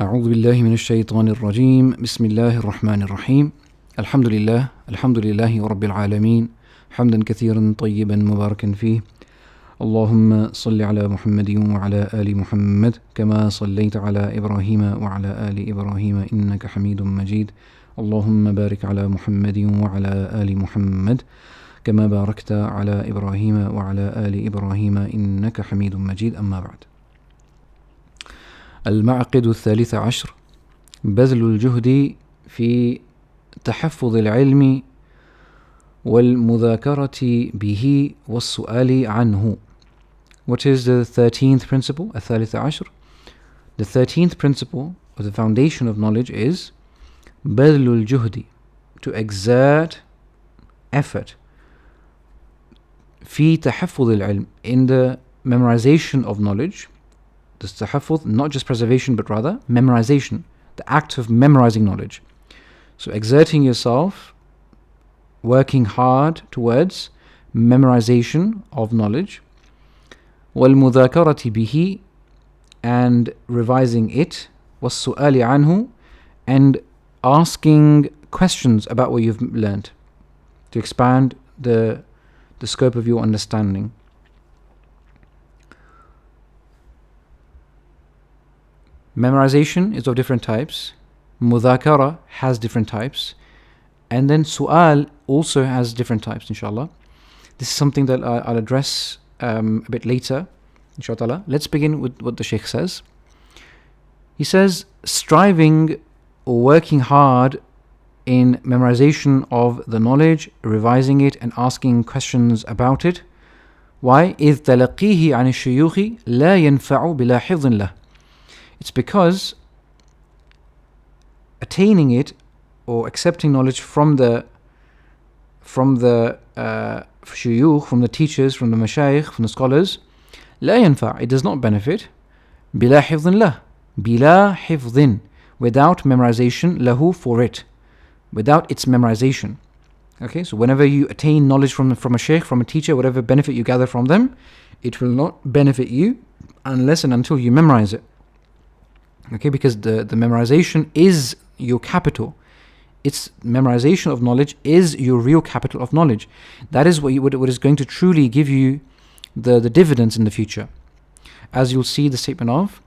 أعوذ بالله من الشيطان الرجيم بسم الله الرحمن الرحيم الحمد لله رب العالمين حمدا كثيرا طيبا مباركا فيه اللهم صل على محمد وعلى آل محمد كما صليت على إبراهيم وعلى آل إبراهيم إنك حميد مجيد اللهم بارك على محمد وعلى آل محمد كما باركت على إبراهيم وعلى آل إبراهيم إنك حميد مجيد أما بعد. المعقد الثالث عشر بذل الجهد في تحفظ العلم والمذاكرة به والسؤال عنه. What is the 13th principle? الثالث عشر. The 13th principle or the foundation of knowledge is بذل الجهد, to exert effort في تحفظ العلم, in the memorization of knowledge. This tahaffuz, not just preservation but rather memorization, the act of memorizing knowledge. So exerting yourself, working hard towards memorization of knowledge, وَالْمُذَاكَرَةِ بِهِ, and revising it, وَالسُّؤَالِ عَنْهُ, and asking questions about what you've learned to expand the scope of your understanding. Memorization is of different types. Mudhakara has different types. And then su'al also has different types, inshallah. This is something that I'll address a bit later, inshallah. Let's begin with what the Shaykh says. He says, striving or working hard in memorization of the knowledge, revising it and asking questions about it. Why? إِذْ تَلَقِيهِ عَنِ الشُّيُوخِ لَا يَنْفَعُ بِلَا حِفْظٍ لَهُ. It's because attaining it or accepting knowledge from the shuyukh, from the teachers, from the mashayikh, from the scholars, لا ينفع, it does not benefit, بلا حفظ له, بلا حفظ, without memorization, له, for it, without its memorization. Okay, so whenever you attain knowledge from a shaykh, from a teacher, whatever benefit you gather from them, it will not benefit you unless and until you memorize it. Okay, because the memorization is your capital. Its memorization of knowledge is your real capital of knowledge. That is what is going to truly give you the dividends in the future. As you'll see the statement of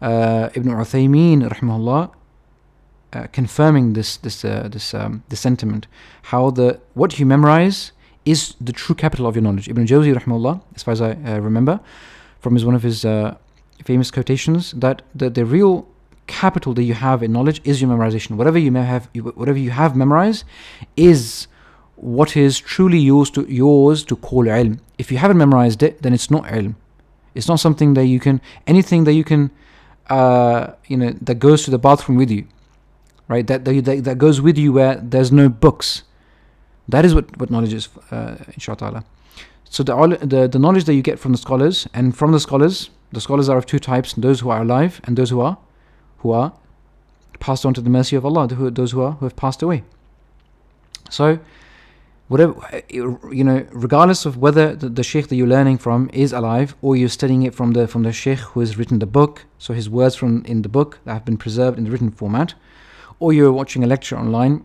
Ibn Uthaymeen rahimahullah, confirming this sentiment, how what you memorize is the true capital of your knowledge. Ibn Jawzi rahimahullah, as far as I remember, from one of his famous quotations, that the real capital that you have in knowledge is your memorization. Whatever you have memorized is what is truly yours to call ilm. If you haven't memorized it, then it's not ilm. It's not something that you can, anything that you can, that goes to the bathroom with you, right? That goes with you where there's no books. That is what knowledge is, inshallah. So the knowledge that you get from the scholars, and from the scholars are of two types: those who are alive and those who are passed on to the mercy of Allah, those who have passed away. So whatever, regardless of whether the shaykh that you're learning from is alive, or you're studying it from the shaykh who has written the book, so his words in the book that have been preserved in the written format, or you're watching a lecture online,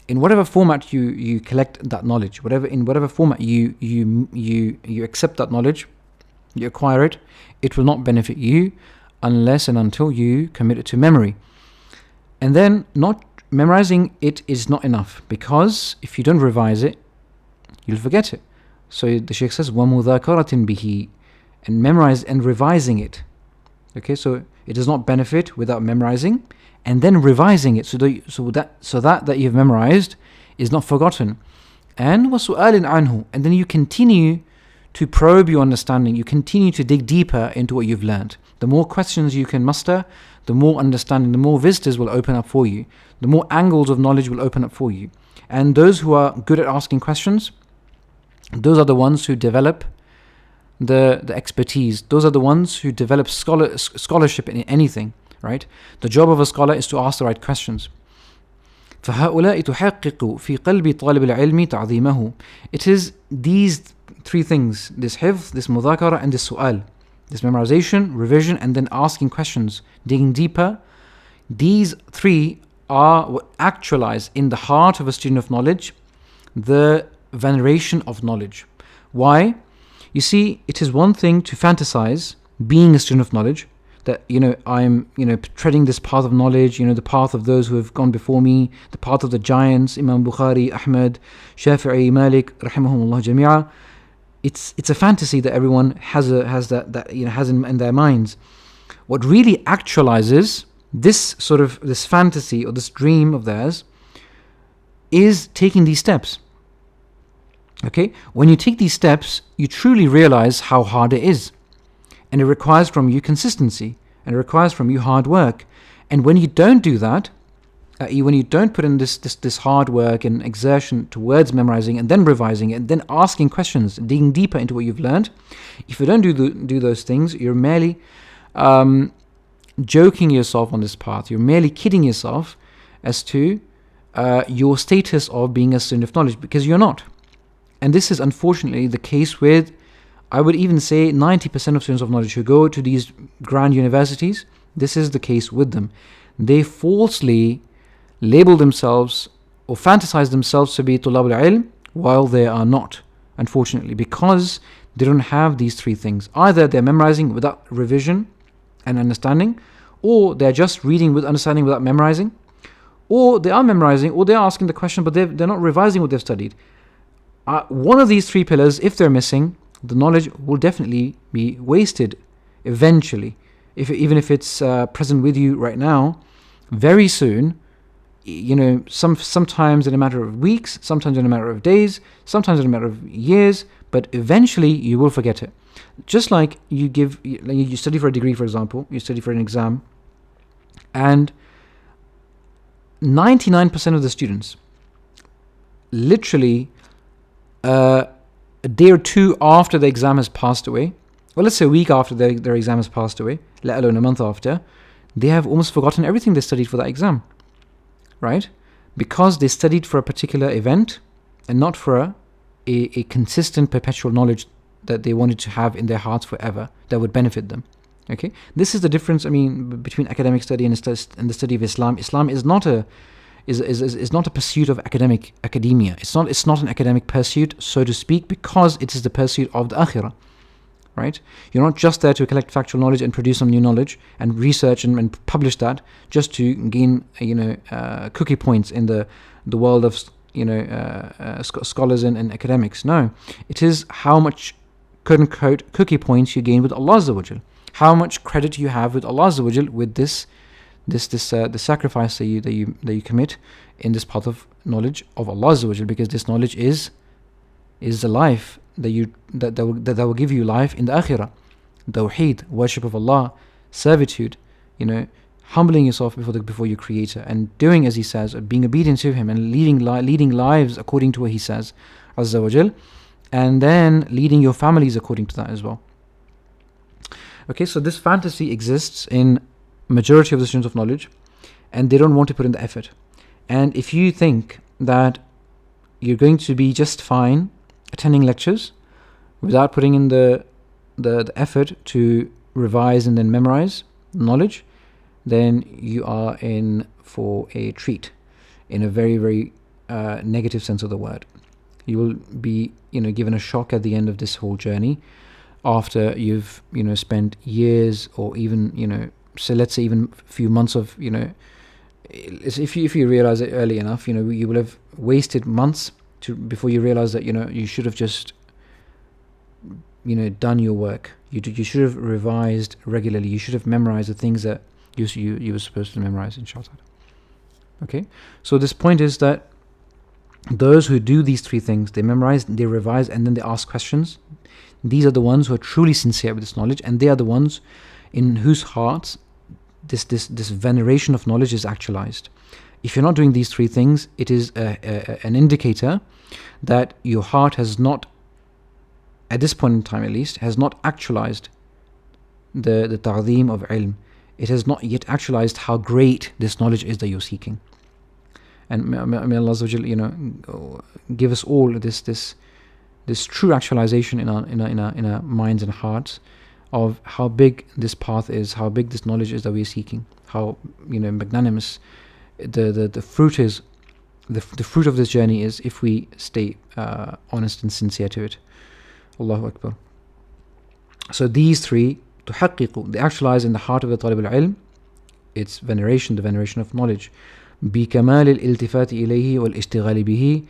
in whatever format you collect that knowledge, in whatever format you accept that knowledge, you acquire it, it will not benefit you unless and until you commit it to memory. And then not memorizing it is not enough, because if you don't revise it, you'll forget it. So the Shaykh says, وَمُذَاكَرَةٍ بِهِ, and memorize and revising it. Okay, so it does not benefit without memorizing and then revising it, so that you've memorized is not forgotten. And وَسُؤَالٍ عَنْهُ, and then you continue to probe your understanding, you continue to dig deeper into what you've learned. The more questions you can muster, the more understanding, the more vistas will open up for you, the more angles of knowledge will open up for you. And those who are good at asking questions, those are the ones who develop the expertise. Those are the ones who develop scholarship in anything, right? The job of a scholar is to ask the right questions. فَهَؤُلَاءِ تُحَقِّقُ فِي قَلْبِ طَالِبِ الْعِلْمِ تَعْظِيمَهُ. It is these three things, this hifz, this mudhakara, and this su'al. This memorization, revision, and then asking questions, digging deeper. These three are what actualize in the heart of a student of knowledge the veneration of knowledge. Why? You see, it is one thing to fantasize being a student of knowledge, that, I'm, treading this path of knowledge, the path of those who have gone before me, the path of the giants, Imam Bukhari, Ahmad, Shafi'i, Malik, rahimahumullah jami'a. It's a fantasy that everyone has in their minds. What really actualizes this fantasy or this dream of theirs is taking these steps. Okay, when you take these steps, you truly realize how hard it is, and it requires from you consistency, and it requires from you hard work. And when you don't do that, when you don't put in this hard work and exertion towards memorizing and then revising it and then asking questions, digging deeper into what you've learned, if you don't do those things, you're merely joking yourself on this path. You're merely kidding yourself as to your status of being a student of knowledge, because you're not. And this is unfortunately the case with, I would even say, 90% of students of knowledge who go to these grand universities. This is the case with them. They falsely label themselves or fantasize themselves to be tulab al-ilm while they are not, unfortunately, because they don't have these three things. Either they're memorizing without revision and understanding, or they're just reading with understanding without memorizing, or they are memorizing, or they're asking the question but they're not revising what they've studied. One of these three pillars, if they're missing, the knowledge will definitely be wasted eventually. Even if it's present with you right now, very soon, sometimes in a matter of weeks, sometimes in a matter of days, sometimes in a matter of years, but eventually you will forget it. Just like you study for a degree, for example, you study for an exam, and 99% of the students, literally a day or two after the exam has passed away, well, let's say a week after their exam has passed away, let alone a month after, they have almost forgotten everything they studied for that exam, right? Because they studied for a particular event and not for a consistent perpetual knowledge that they wanted to have in their hearts forever that would benefit them. Okay, this is the difference, between academic study and the study of Islam. Islam is not a pursuit of academia. It's not an academic pursuit, so to speak, because it is the pursuit of the akhirah. Right? You're not just there to collect factual knowledge and produce some new knowledge and research and publish that just to gain cookie points in the world of scholars and academics. No, it is how much quote unquote cookie points you gain with Allah Azza wa Jal, how much credit you have with Allah Azza wa Jal with the sacrifice that you commit in this path of knowledge of Allah Azza wa Jal, because this knowledge is the life that will give you life in the akhirah. Tawheed, worship of Allah, servitude, humbling yourself before your Creator, and doing as He says, being obedient to Him, and leading lives according to what He says, Azza wa Jal, and then leading your families according to that as well. Okay, so this fantasy exists in majority of the students of knowledge, and they don't want to put in the effort. And if you think that you're going to be just fine attending lectures without putting in the effort to revise and then memorize knowledge, then you are in for a treat, in a very, very negative sense of the word. You will be given a shock at the end of this whole journey, after you've spent years, or even so let's say even a few months of if you realize it early enough, you will have wasted months before you realize that you should have just done your work. You should have revised regularly. You should have memorized the things that you were supposed to memorize, inshallah. Okay, so this point is that those who do these three things, they memorize, they revise, and then they ask questions, these are the ones who are truly sincere with this knowledge, and they are the ones in whose hearts this veneration of knowledge is actualized. If you're not doing these three things, it is an indicator that your heart has not, at this point in time at least, has not actualized the ta'zeem of ilm. It has not yet actualized how great this knowledge is that you're seeking. And may Allah Azza wa Jal, give us all this true actualization in our minds and hearts of how big this path is, how big this knowledge is that we are seeking. how magnanimous the fruit is. The fruit of this journey is if we stay honest and sincere to it. Allahu Akbar. So these three, تحقق, they actualize in the heart of the طالب العلم, it's veneration, the veneration of knowledge. بكمال الالتفات إليه والاشتغال به,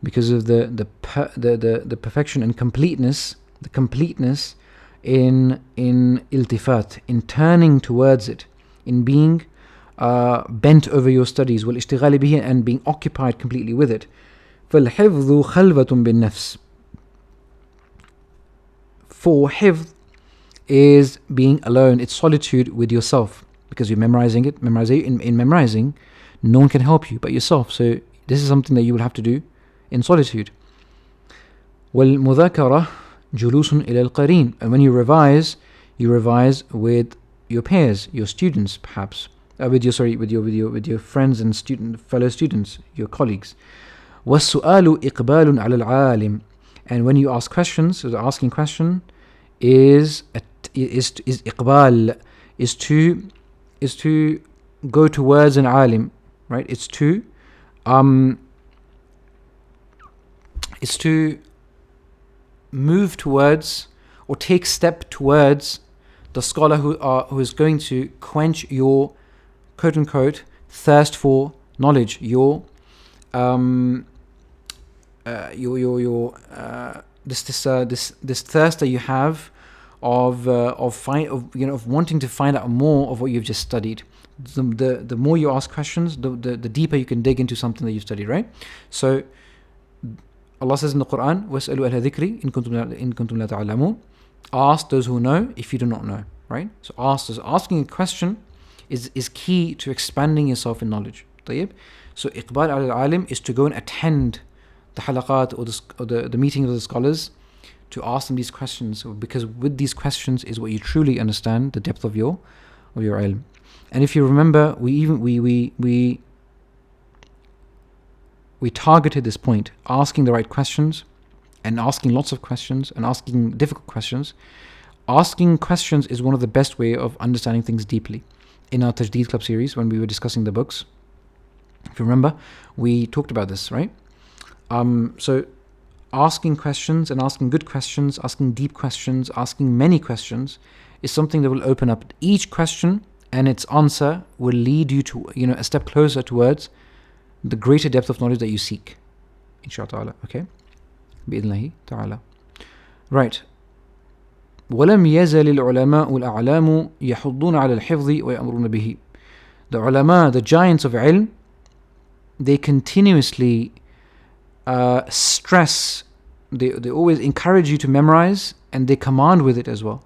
because of the perfection and completeness, the completeness in iltifat, in turning towards it, in being bent over your studies, والاشتغال به, and being occupied completely with it. فالحفظ خلوة بالنفس. For hifz is being alone, it's solitude with yourself, because you're memorizing it. In memorizing, no one can help you but yourself. So this is something that you will have to do in solitude. والمذاكرة جلوس إلى القرين. And when you revise with your peers, your students, perhaps. With your friends and fellow students, your colleagues. والسؤال إقبال على العالم. And when you ask questions, so the asking question is إقبال, is to go towards an alim, right? It's to move towards or take step towards the scholar who is going to quench your quote unquote thirst for knowledge, this thirst that you have of wanting to find out more of what you've just studied. The more you ask questions, the deeper you can dig into something that you've studied, right? So Allah says in the Quran, وَاسْأَلُوا أَهْلَ الذِّكْرِ إِن كُنتُمْ لَا تَعْلَمُونَ. Ask those who know if you do not know, right? So asking a question is key to expanding yourself in knowledge. طيب? So إقبال على العالم is to go and attend the halaqat or the meetings of the scholars, to ask them these questions, because with these questions is what you truly understand the depth of your ilm. And if you remember, we targeted this point, asking the right questions, and asking lots of questions, and asking difficult questions. Asking questions is one of the best way of understanding things deeply. In our Tajdeed Club series, when we were discussing the books, if you remember, we talked about this, right? So asking questions and asking good questions, asking deep questions, asking many questions is something that will open up. Each question and its answer will lead you to a step closer towards the greater depth of knowledge that you seek. Inshallah, okay? بإذنه تعالى. Right. ولم يزل العلماء الأعلام يحضون على الحفظ ويأمرون به. The ulama, the giants of ilm, they continuously stress, they always encourage you to memorize, and they command with it as well.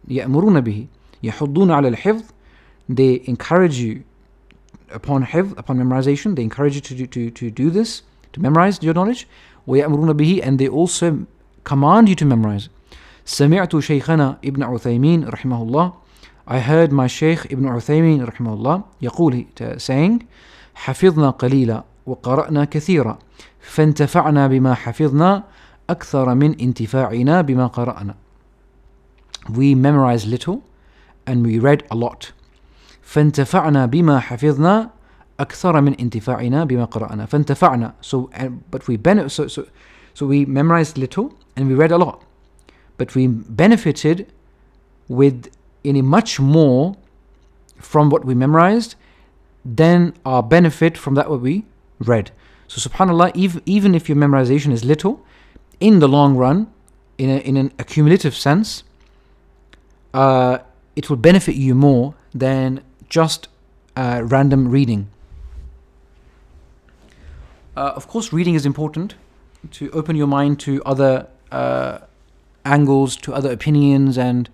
يأمرون به. يحضون على الحفظ. They encourage you upon hifz, upon memorization. They encourage you to do this, to memorize your knowledge. ويأمرون به, and they also command you to memorize. سمعت شيخنا ابن عثيمين رحمه الله. I heard my Shaykh Ibn Uthaymin رحمه الله يقول, saying, حفظنا قليلا وقرأنا كثيرا فانتفعنا بما حفظنا أكثر من انتفاعنا بما قرأنا. We memorized little and we read a lot. فانتفعنا بما حفظنا أكثر من انتفاعنا بما قرأنا. فانتفعنا, so we memorized little and we read a lot, but we benefited with much more from what we memorized than our benefit from that what we read. So subhanallah, even if your memorization is little, in the long run, in an accumulative sense, it will benefit you more than just random reading. Of course, reading is important to open your mind to other angles, to other opinions, and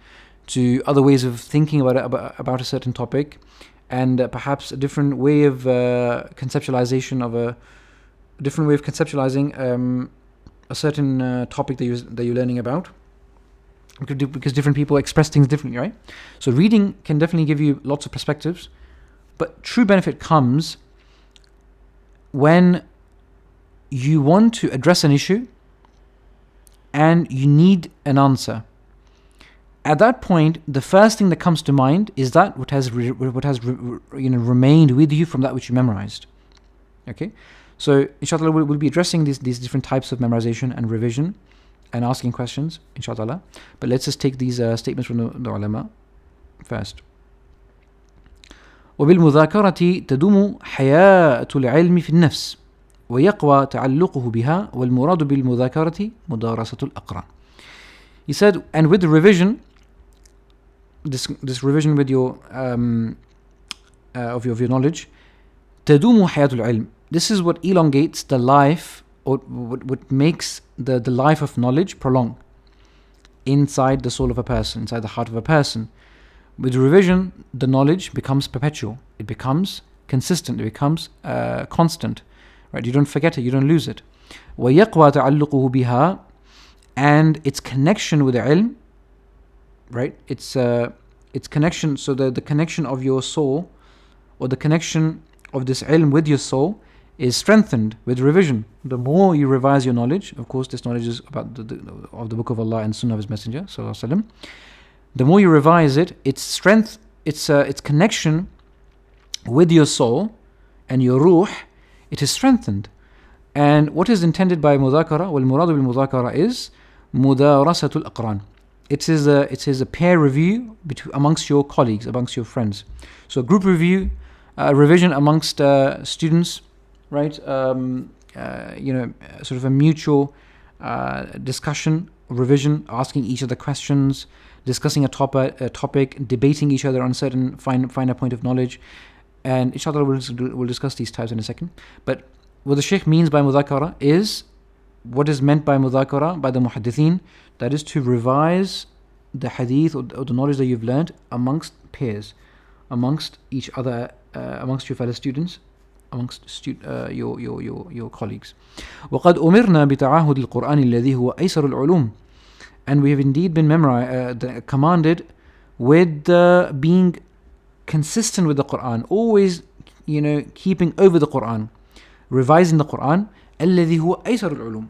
to other ways of thinking about a certain topic, and perhaps a different way of conceptualizing a certain topic that you're learning about, because different people express things differently, right? So reading can definitely give you lots of perspectives, but true benefit comes when you want to address an issue and you need an answer. At that point, the first thing that comes to mind is that what has remained with you from that which you memorized. Okay, so inshallah we'll be addressing these different types of memorization and revision, and asking questions, inshallah. But let's just take these statements from the ulama first. وبالمذاكرة تدوم حياة العلم في النفس ويقوى تعلقه بها والمراد بالمذاكرة مدارسة الأقران. He said, and with the revision, this revision with your of your knowledge, تدوم حياة العلم. This is what elongates the life, or what makes the life of knowledge prolong inside the soul of a person, inside the heart of a person. With revision, the knowledge becomes perpetual. It becomes consistent. It becomes constant. Right? You don't forget it. You don't lose it. وَيَقْوَى تَعَلُّقُهُ بِهَا, and its connection with the ilm, right? Its connection. So the connection of your soul, or the connection of this ilm with your soul, is strengthened with revision. The more you revise your knowledge, of course, this knowledge is about the Book of Allah and Sunnah of His Messenger, sallallahu alaihi wasallam. The more you revise it, its strength, its connection with your soul and your ruh, it is strengthened. And what is intended by mudhakara, wal muradu bil mudhakara, is mudarasatul aqran. It is a peer review amongst your colleagues, amongst your friends. So group review, revision amongst students, right? Sort of a mutual discussion, revision, asking each other questions, discussing a topic, debating each other on certain finer point of knowledge. And inshallah we'll discuss these types in a second. But what the Shaykh means by mudhakara is what is meant by mudhakara by the Mujaddideen, that is to revise the hadith or the knowledge that you've learned amongst peers, amongst each other, amongst your fellow students, amongst your colleagues. وَقَدْ أُمِرْنَا بِتَعَاهُدِ الْقُرْآنِ الَّذِي هُوَ أَيْسَرُ الْعُلُومِ. And we have indeed been commanded with being consistent with the Quran, always keeping over the Quran, revising the Quran. الَّذِي هُوَ أَيْسَرُ الْعُلُومِ.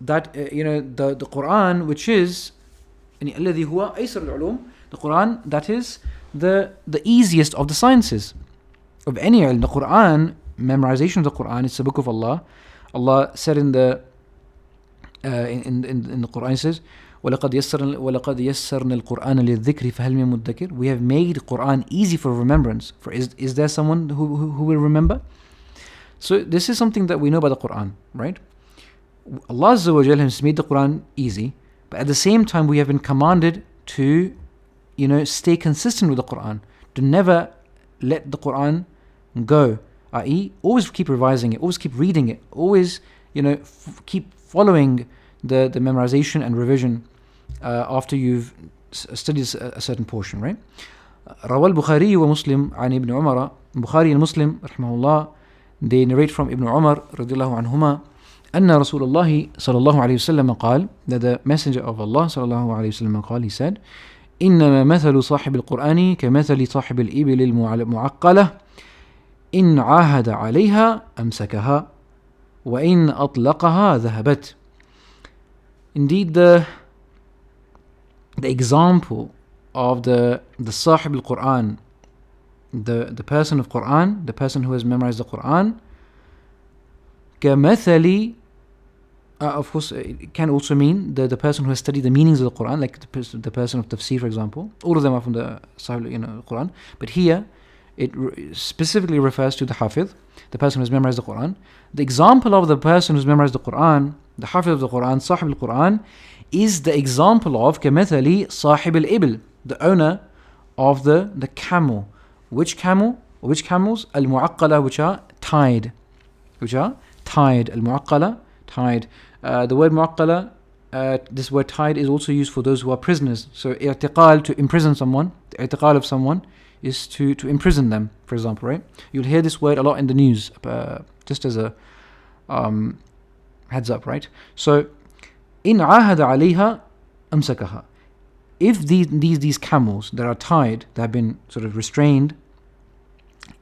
That the Quran, which is الَّذِي هُوَ أَيْسَرُ الْعُلُومِ, the Quran that is the easiest of the sciences of any ilm. The Quran, memorization of the Quran, it's the book of Allah. Allah said in the Quran, says, وَلَقَدْ يَسَّرْنَا الْقُرْآنَ لِلذِّكْرِ فَهَلْ مِن مُدَّكِرٍ. We have made Quran easy for remembrance. For is there someone who will remember? So this is something that we know about the Quran, right? Allah Azza wa Jalla has made the Quran easy, but at the same time we have been commanded to stay consistent with the Quran, to never let the Quran go, i.e. always keep revising it, always keep reading it, always keep following the memorization and revision after you've studied a certain portion, right? روى البخاري ومسلم عن ابن عمر. Bukhari and Muslim rahimahullah, they narrate from Ibn Umar radiallahu anhuma أن رسول الله صلى الله عليه وسلم قال, that the Messenger of Allah صلى الله عليه وسلم قال, he said, إنما مثل صاحب القرآن كمثل صاحب الإبل المعقلة إن عاهد عليها أمسكها وإن أطلقها ذهبت. Indeed, the example of the Sahib al-Quran, the person of Quran, the person who has memorized the Quran, كمثل, of course it can also mean the person who has studied the meanings of the Quran, like the person of tafsir, for example. All of them are from the Sahib al-Quran, but here it specifically refers to the Hafiz, the person who has memorized the Quran. The example of the person who's memorized the Quran, the Hafiz of the Quran, Sahib al-Quran, is the example of كمثل صاحب الإبل, the owner of the camel. Which camel? Which camels? Al-Mu'aqqala, which are tied. Al-Mu'aqqala, tied. The word Mu'aqqala, this word tied, is also used for those who are prisoners. So i'tiqal, to imprison someone, the i'tiqal of someone is to imprison them, for example, right? You'll hear this word a lot in the news, just as a heads up, right? So in عاهد عليها أمسكها. If these camels that are tied, that have been sort of restrained,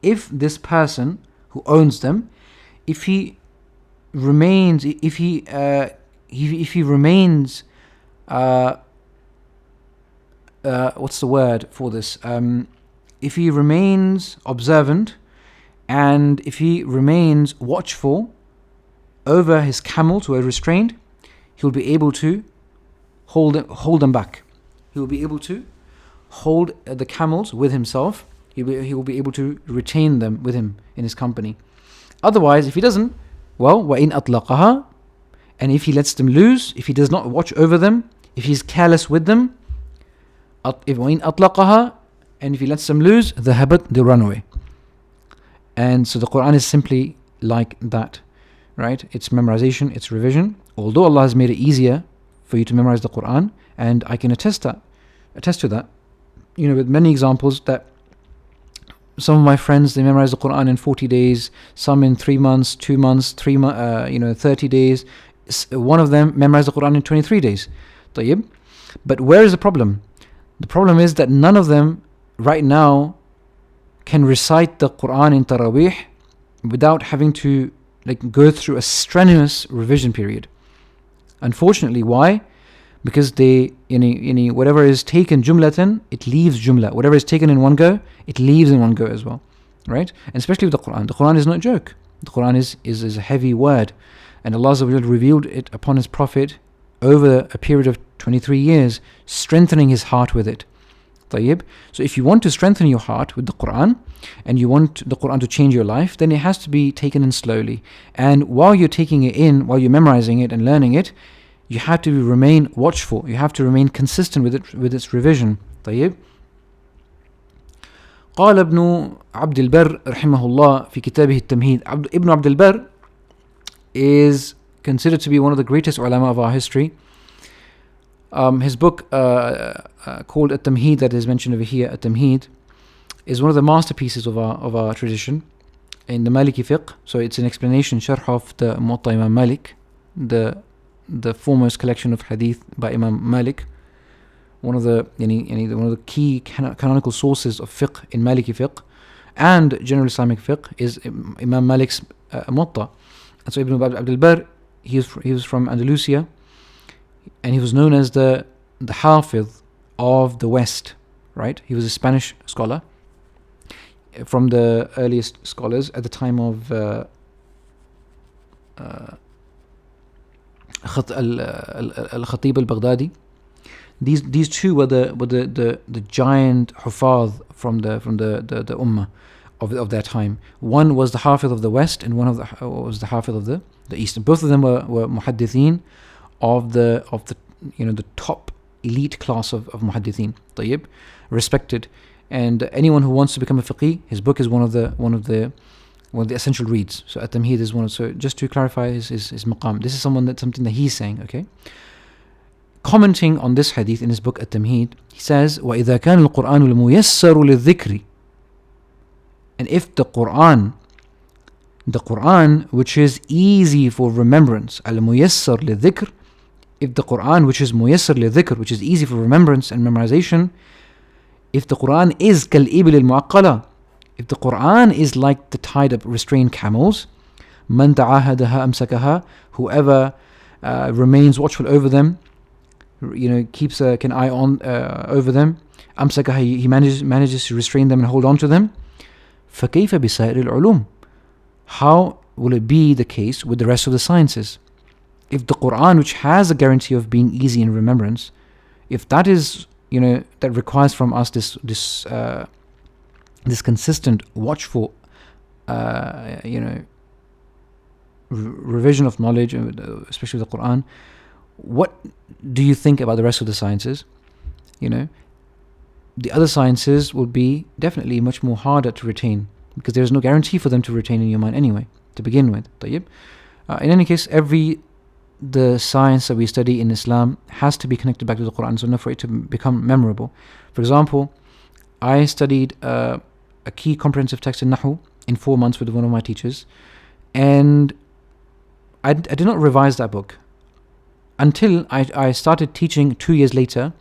if this person who owns them, if he remains what's the word for this? If he remains observant and if he remains watchful over his camels who are restrained, he'll be able to hold them back. He will be able to hold the camels with himself. He will be able to retain them with him in his company. Otherwise, if he doesn't, well, وَإِنْ أَطْلَقَهَا, and if he lets them loose, if he does not watch over them, if he's careless with them, وَإِنْ أَطْلَقَهَا, and if he lets them loose, ذَهَبَتْ, they run away. And so the Quran is simply like that, right? It's memorization, it's revision. Although Allah has made it easier for you to memorize the Quran, and I can attest to that, with many examples that some of my friends, they memorize the Quran in 40 days, some in 3 months, 2 months, 30 days. One of them memorized the Quran in 23 days. طيب. But where is the problem? The problem is that none of them right now can recite the Quran in Taraweeh without having to go through a strenuous revision period. Unfortunately, why? Because whatever is taken jumlatan, it leaves jumla. Whatever is taken in one go, it leaves in one go as well, right? And especially with the Quran. The Quran is not a joke. The Quran is a heavy word, and Allah Azza wa Jalla revealed it upon His Prophet over a period of 23 years, strengthening his heart with it. طيب. So if you want to strengthen your heart with the Quran, and you want the Quran to change your life, then it has to be taken in slowly. And while you're taking it in, while you're memorizing it and learning it, you have to remain watchful. You have to remain consistent with its revision. طيب. قال ابن عبد البر رحمه الله في كتابه التمهيد. Ibn Abd al-Barr is considered to be one of the greatest ulama of our history. His book called At-Tamheed, that is mentioned over here, At-Tamheed, is one of the masterpieces of our tradition in the Maliki fiqh. So it's an explanation, sharh of the Muwatta Imam Malik, the foremost collection of hadith by Imam Malik. One of the one of the key canonical sources of fiqh in Maliki fiqh and general Islamic fiqh is Imam Malik's Muwatta. And so Ibn Abd al-Barr, he was from Andalusia, and he was known as the Hafiz of the West, right? He was a Spanish scholar, from the earliest scholars at the time of Al-Khatib al-Baghdadi. These two were the giant Hufaz from the Ummah of their time. One was the Hafiz of the West, and one was the Hafiz of the East. And both of them were Mujaddideen of the top elite class of Mujaddideen. طيب, respected. And anyone who wants to become a faqih, his book is one of the essential reads. So At-Tamheed is one of. So just to clarify his maqam, this is something that he's saying. Okay. Commenting on this hadith in his book At-Tamheed, he says, وَإِذَا كَانَ الْقُرْآنُ الْمُيَسَّرُ لِلذِّكْرِ, and if the Quran which is easy for remembrance, al-muyassar lidhikr, if the Quran which is muyassar lidhikr, which is easy for remembrance and memorization, if the Quran is kal-ibil al-mu'aqqala, if the Quran is like the tied up restrained camels, man ta'ahadaha amsakaha, whoever remains watchful over them, keeps an eye on over them, amsakaha, he manages to restrain them and hold on to them. فَكَيْفَ بِسَائِرِ الْعُلُومِ, how will it be the case with the rest of the sciences? If the Quran, which has a guarantee of being easy in remembrance, if that is, that requires from us this consistent, watchful, revision of knowledge, especially the Quran, what do you think about the rest of the sciences? The other sciences will be definitely much more harder to retain, because there is no guarantee for them to retain in your mind anyway, to begin with. طيب. In any case, the science that we study in Islam has to be connected back to the Quran, so for it to become memorable. For example, I studied a key comprehensive text in Nahu in 4 months with one of my teachers, and I did not revise that book until I started teaching 2 years later,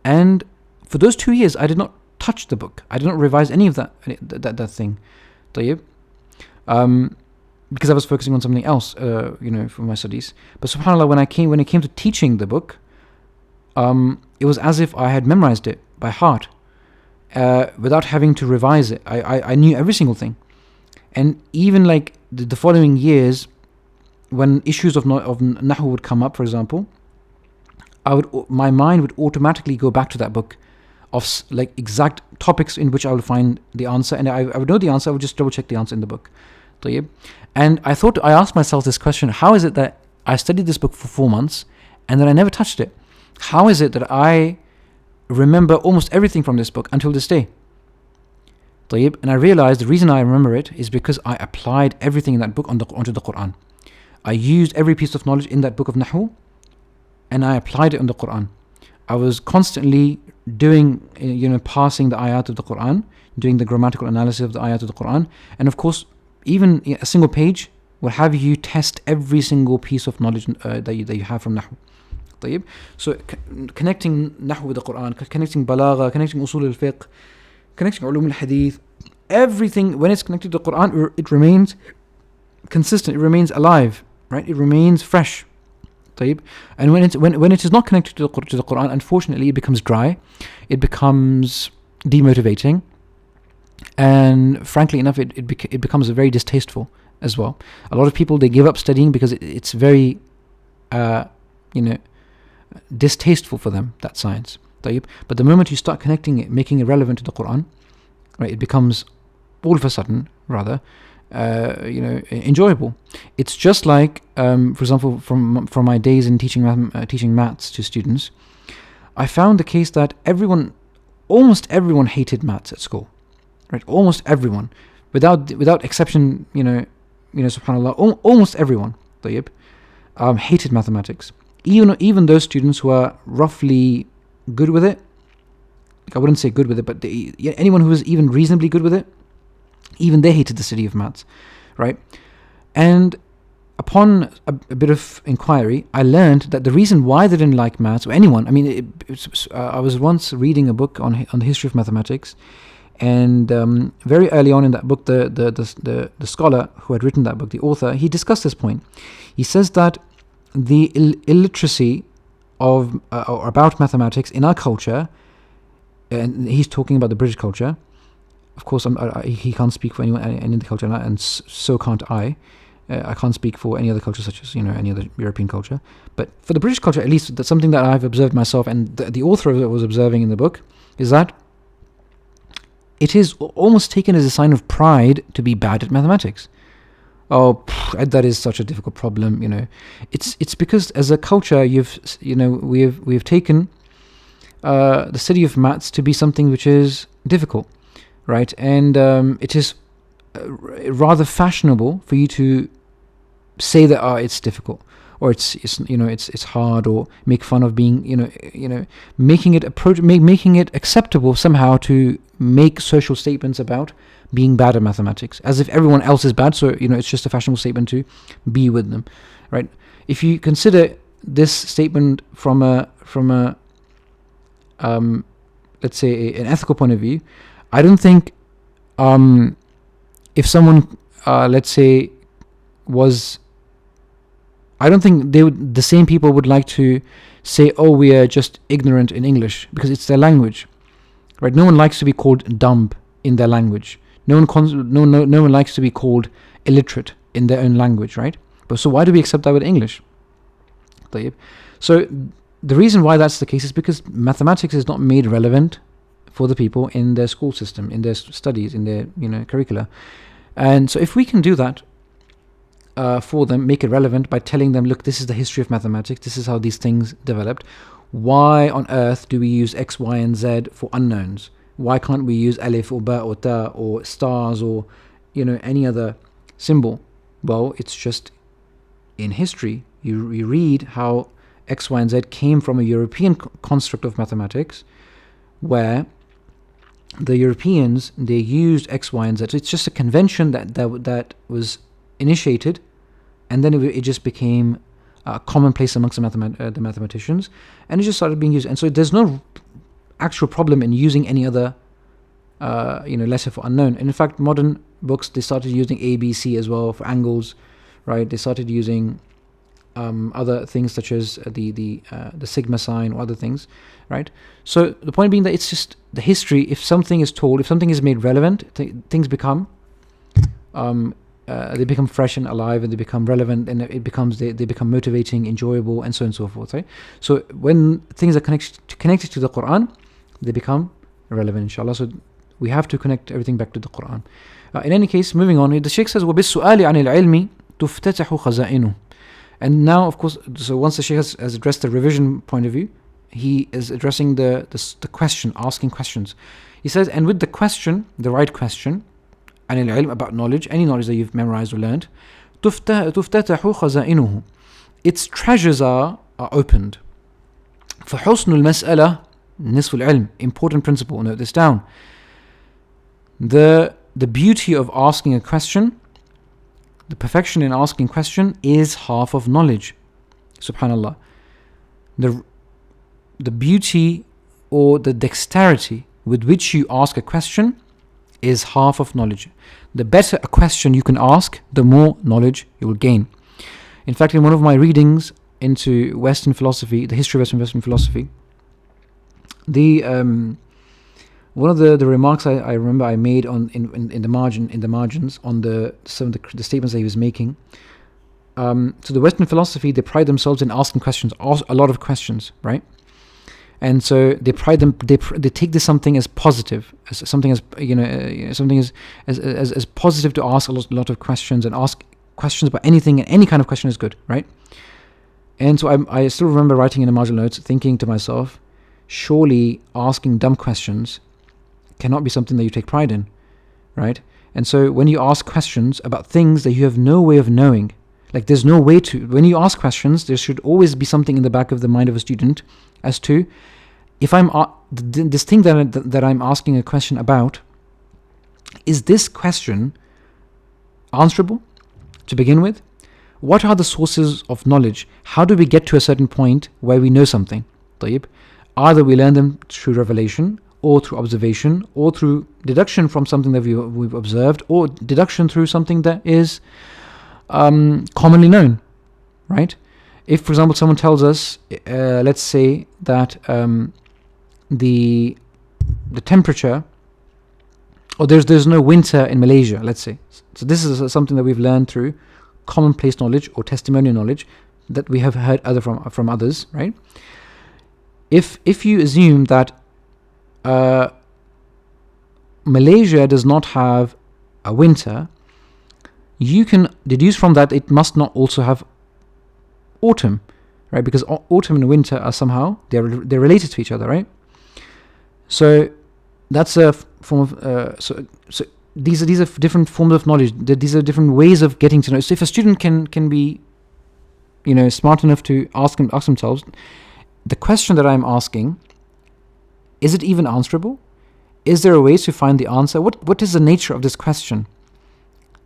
and for those 2 years I did not touch the book. I did not revise any of that thing. طيب. Because I was focusing on something else, for my studies. But subhanAllah, when it came to teaching the book, it was as if I had memorized it by heart, without having to revise it. I knew every single thing. And even like the following years, when issues of Nahu would come up, for example, my mind would automatically go back to that book of like exact topics in which I would find the answer, and I would know the answer. I would just double check the answer in the book. And I asked myself this question: how is it that I studied this book for 4 months and then I never touched it? How is it that I remember almost everything from this book until this day? And I realized the reason I remember it is because I applied everything in that book onto the Quran. I used every piece of knowledge in that book of Nahu and I applied it on the Quran. I was constantly doing, passing the ayat of the Quran, doing the grammatical analysis of the ayat of the Quran. And of course, even a single page will have you test every single piece of knowledge that you have from Nahu. So connecting Nahu with the Quran, connecting Balagha, connecting Usul al-Fiqh, connecting Ulum al-Hadith, everything, when it's connected to the Quran, it remains consistent, it remains alive, right? It remains fresh. And when it is not connected to the Quran, unfortunately, it becomes dry, it becomes demotivating, and frankly enough, it becomes very distasteful as well. A lot of people, they give up studying because it's very, distasteful for them, that science. But the moment you start connecting it, making it relevant to the Quran, right, it becomes all of a sudden rather enjoyable. It's just like, for example, from my days in teaching maths to students, I found the case that almost everyone hated maths at school, right? Almost everyone, without exception, subhanallah, almost everyone, hated mathematics. Even those students who are roughly good with it, I wouldn't say good with it, but anyone who was even reasonably good with it, even they hated the study of maths, right? And upon a bit of inquiry, I learned that the reason why they didn't like maths, or anyone, I was once reading a book on the history of mathematics, and very early on in that book, the scholar who had written that book, the author, he discussed this point. He says that the illiteracy of or about mathematics in our culture, and he's talking about the British culture. Of course, he can't speak for anyone in the culture, and so can't I. I can't speak for any other culture, such as any other European culture. But for the British culture, at least, that's something that I've observed myself, and the author of it was observing in the book, is that it is almost taken as a sign of pride to be bad at mathematics. Oh, that is such a difficult problem. It's because as a culture, we've taken the study of maths to be something which is difficult, right? And it is rather fashionable for you to say that it's difficult, or it's hard, or make fun of being making it acceptable somehow to make social statements about being bad at mathematics, as if everyone else is bad, so it's just a fashionable statement to be with them, right? If you consider this statement from a let's say an ethical point of view, I don't think if someone let's say I don't think the same people would like to say, oh, we are just ignorant in English, because it's their language, right? No one likes to be called dumb in their language. No one likes to be called illiterate in their own language, right? But so why do we accept that with English? So the reason why that's the case is because mathematics is not made relevant for the people in their school system, in their studies, in their curricula. And so if we can do that for them, make it relevant by telling them, look, this is the history of mathematics, this is how these things developed. Why on earth do we use X, Y, and Z for unknowns? Why can't we use alif or ba or ta or stars or any other symbol? Well, it's just in history. You read how X, Y, and Z came from a European construct of mathematics, where the Europeans, they used X, Y, and Z. So it's just a convention that was initiated, and then it just became commonplace amongst the mathematicians, and it just started being used. And so there's no actual problem in using any other letter for unknown. And in fact, modern books, they started using A, B, C as well for angles, right? They started using other things such as the sigma sign or other things, right? So the point being that it's just the history. If something is told, if something is made relevant, things become they become fresh and alive, and they become relevant, and they become motivating, enjoyable, and so on and so forth, right? So when things are connected to the Quran, they become relevant, inshallah. So we have to connect everything back to the Quran. In any case, moving on, the Shaykh says, وَبِالسُّؤَالِ عَنِ الْعِلْمِ تُفْتَتَحُ خَزَائِنُهُ. And now, of course, so once the Shaykh has addressed the revision point of view, he is addressing the question, asking questions. He says, and with the question, the right question, عن العلم, about knowledge, any knowledge that you've memorized or learned, تُفْتَتَحُ خَزَائِنُهُ. Its treasures are opened. فَحُسْنُ الْمَسْأَلَةِ نِصْفُ الْعِلْم. Important principle, note this down. The beauty of asking a question, the perfection in asking question, is half of knowledge. Subhanallah. The beauty or the dexterity with which you ask a question is half of knowledge. The better a question you can ask, the more knowledge you will gain. In fact, in one of my readings into Western philosophy, the history of Western philosophy, one of the remarks I remember I made in the margins on some of the statements that he was making. So the Western philosophy, they pride themselves in asking questions, a lot of questions, right? And so they take this something as positive, as something as something as positive to ask a lot of questions, and ask questions about anything, and any kind of question is good, right? And so I still remember writing in the marginal notes, thinking to myself, surely asking dumb questions cannot be something that you take pride in, right? And so when you ask questions about things that you have no way of knowing, like there's no way to, when you ask questions, there should always be something in the back of the mind of a student as to, if I'm this thing that I'm asking a question about, is this question answerable to begin with? What are the sources of knowledge? How do we get to a certain point where we know something? طيب. Either we learn them through revelation, or through observation, or through deduction from something that we've observed, or deduction through something that is commonly known, right? If, for example, someone tells us, let's say that the temperature, or there's no winter in Malaysia, let's say. So this is something that we've learned through commonplace knowledge or testimonial knowledge that we have heard from others, right? If you assume that Malaysia does not have a winter, you can deduce from that it must not also have autumn, right? Because autumn and winter are somehow they're related to each other, right? So that's a form of so these are different forms of knowledge. These are different ways of getting to know. So if a student can be, smart enough to ask themselves, the question that I'm asking, is it even answerable? Is there a way to find the answer? What is the nature of this question?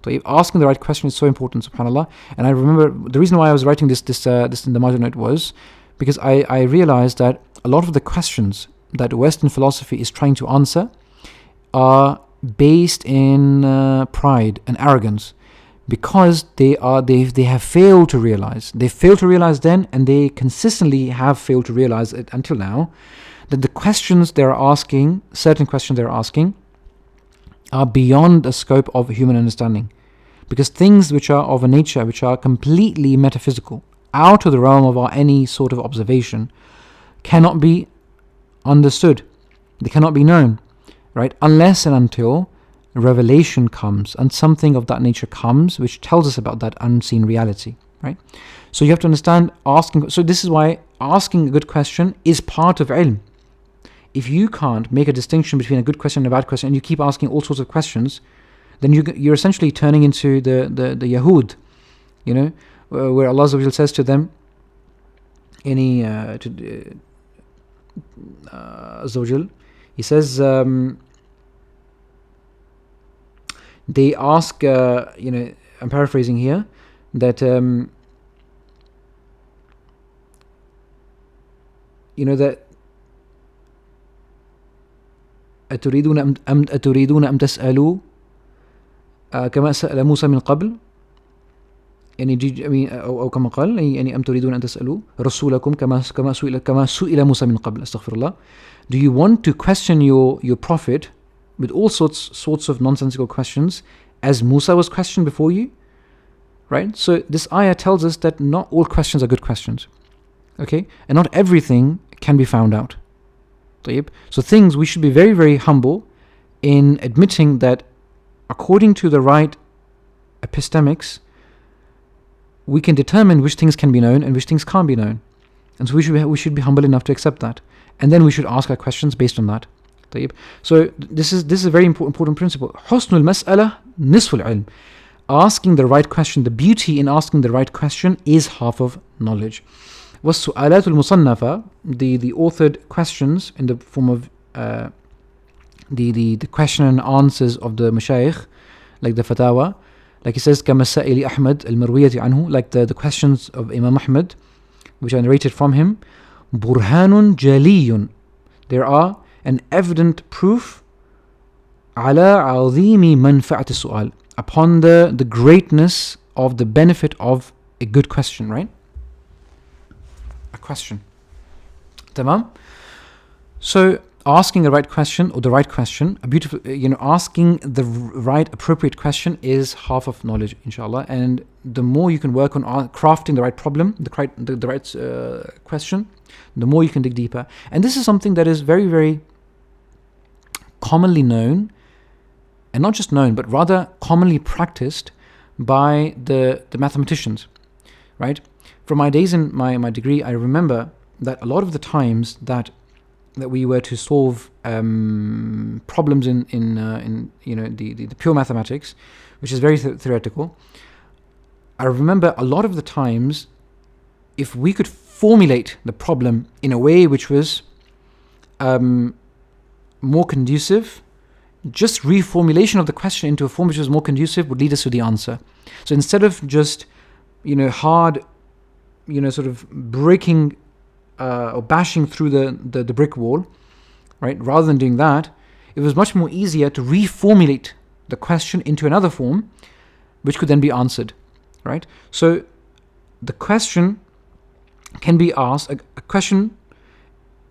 So asking the right question is so important, subhanAllah. And I remember the reason why I was writing this in the margin note was because I realized that a lot of the questions that Western philosophy is trying to answer are based in pride and arrogance, because they have failed to realize. They failed to realize then, and they consistently have failed to realize it until now, that the questions they're asking, certain questions they're asking, are beyond the scope of human understanding. Because things which are of a nature which are completely metaphysical, out of the realm of any sort of observation, cannot be understood. They cannot be known, right? Unless and until revelation comes, and something of that nature comes which tells us about that unseen reality, right? So you have to understand asking. So this is why asking a good question is part of ilm. If you can't make a distinction between a good question and a bad question, and you keep asking all sorts of questions, then you're essentially turning into the Yahud, where Allah Azza wa Jal says to them, Azza wa Jal, He says, they ask, I'm paraphrasing here, that that أتريدون أم تسألوا كما سأل موسى من قبل. يعني I mean أو كما قال يعني أم تريدون أن تسألوا رسولكم كما سئل موسى من قبل استغفر الله. Do you want to question your prophet with all sorts of nonsensical questions as Musa was questioned before you? Right? So this ayah tells us that not all questions are good questions. Okay? And not everything can be found out. طيب? So things, we should be very, very humble in admitting that according to the right epistemics, we can determine which things can be known and which things can't be known. And so we should be humble enough to accept that. And then we should ask our questions based on that. طيب? So this is a very important principle. حسن المسألة نصف العلم. Asking the right question, the beauty in asking the right question is half of knowledge. والسؤالات المصنفة, the authored questions in the form of the question and answers of the mashayikh, like the fatawa, like he says كمسائل أحمد المروية عنه, like the questions of Imam Ahmad which are narrated from him, برهان جلي, there are an evident proof على عظيم منفعة السؤال, upon the greatness of the benefit of a good question, right? A question. Tamam? So asking the right question, or the right question, a beautiful, asking the right appropriate question is half of knowledge, inshallah. And the more you can work on crafting the right problem, the right question, the more you can dig deeper. And this is something that is very, very commonly known, and not just known, but rather commonly practiced by the mathematicians, right? From my days in my degree, I remember that a lot of the times that we were to solve problems in the pure mathematics, which is very theoretical, I remember a lot of the times, if we could formulate the problem in a way which was more conducive, just reformulation of the question into a form which was more conducive would lead us to the answer. So instead of just hard sort of breaking or bashing through the brick wall, right, rather than doing that, it was much more easier to reformulate the question into another form which could then be answered, right? So the question can be asked, a question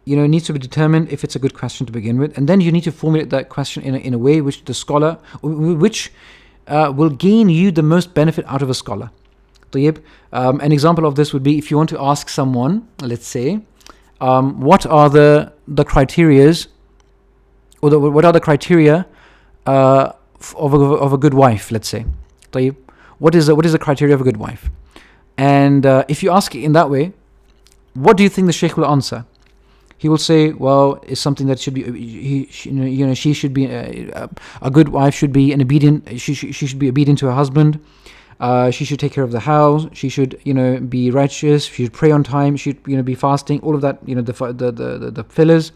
needs to be determined if it's a good question to begin with, and then you need to formulate that question in a way which the scholar, which will gain you the most benefit out of a scholar. طيب, an example of this would be if you want to ask someone, let's say, what are the criterias, or what are the criteria of a good wife, let's say. طيب, what is the criteria of a good wife? And if you ask it in that way, what do you think the sheikh will answer? He will say, well, it's something that should be, she should be, a good wife should be an obedient, she should be obedient to her husband. She should take care of the house. She should, be righteous. She should pray on time. She should, be fasting. All of that, the pillars.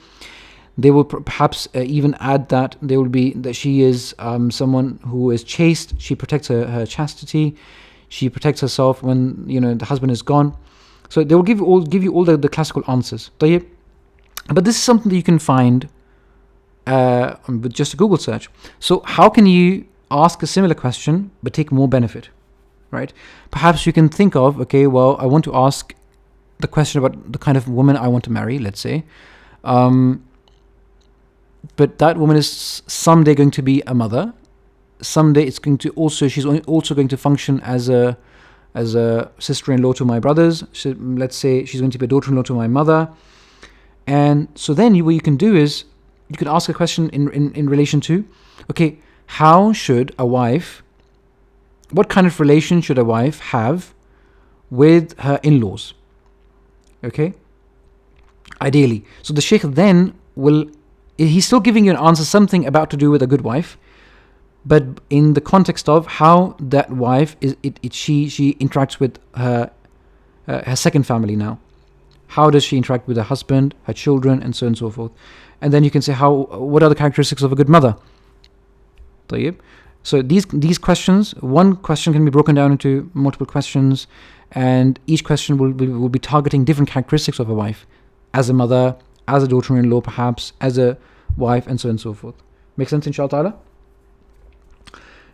They will perhaps even add that there will be that she is someone who is chaste. She protects her chastity. She protects herself when the husband is gone. So they will give you all the classical answers. طيب. But this is something that you can find with just a Google search. So how can you ask a similar question but take more benefit? Right? Perhaps you can think of, okay, well, I want to ask the question about the kind of woman I want to marry, let's say. But that woman is someday going to be a mother. Someday she's also going to function as a sister-in-law to my brothers. Let's say she's going to be a daughter-in-law to my mother. And so then what you can do is you could ask a question in relation to, okay, what kind of relation should a wife have with her in-laws? Okay? Ideally. So the sheikh then he's still giving you an answer, something about to do with a good wife, but in the context of how that wife she interacts with her second family now. How does she interact with her husband, her children, and so on and so forth. And then you can say what are the characteristics of a good mother? طيب. So these questions, one question can be broken down into multiple questions, and each question will be targeting different characteristics of a wife, as a mother, as a daughter-in-law perhaps, as a wife, and so on and so forth. Make sense, inshallah ta'ala?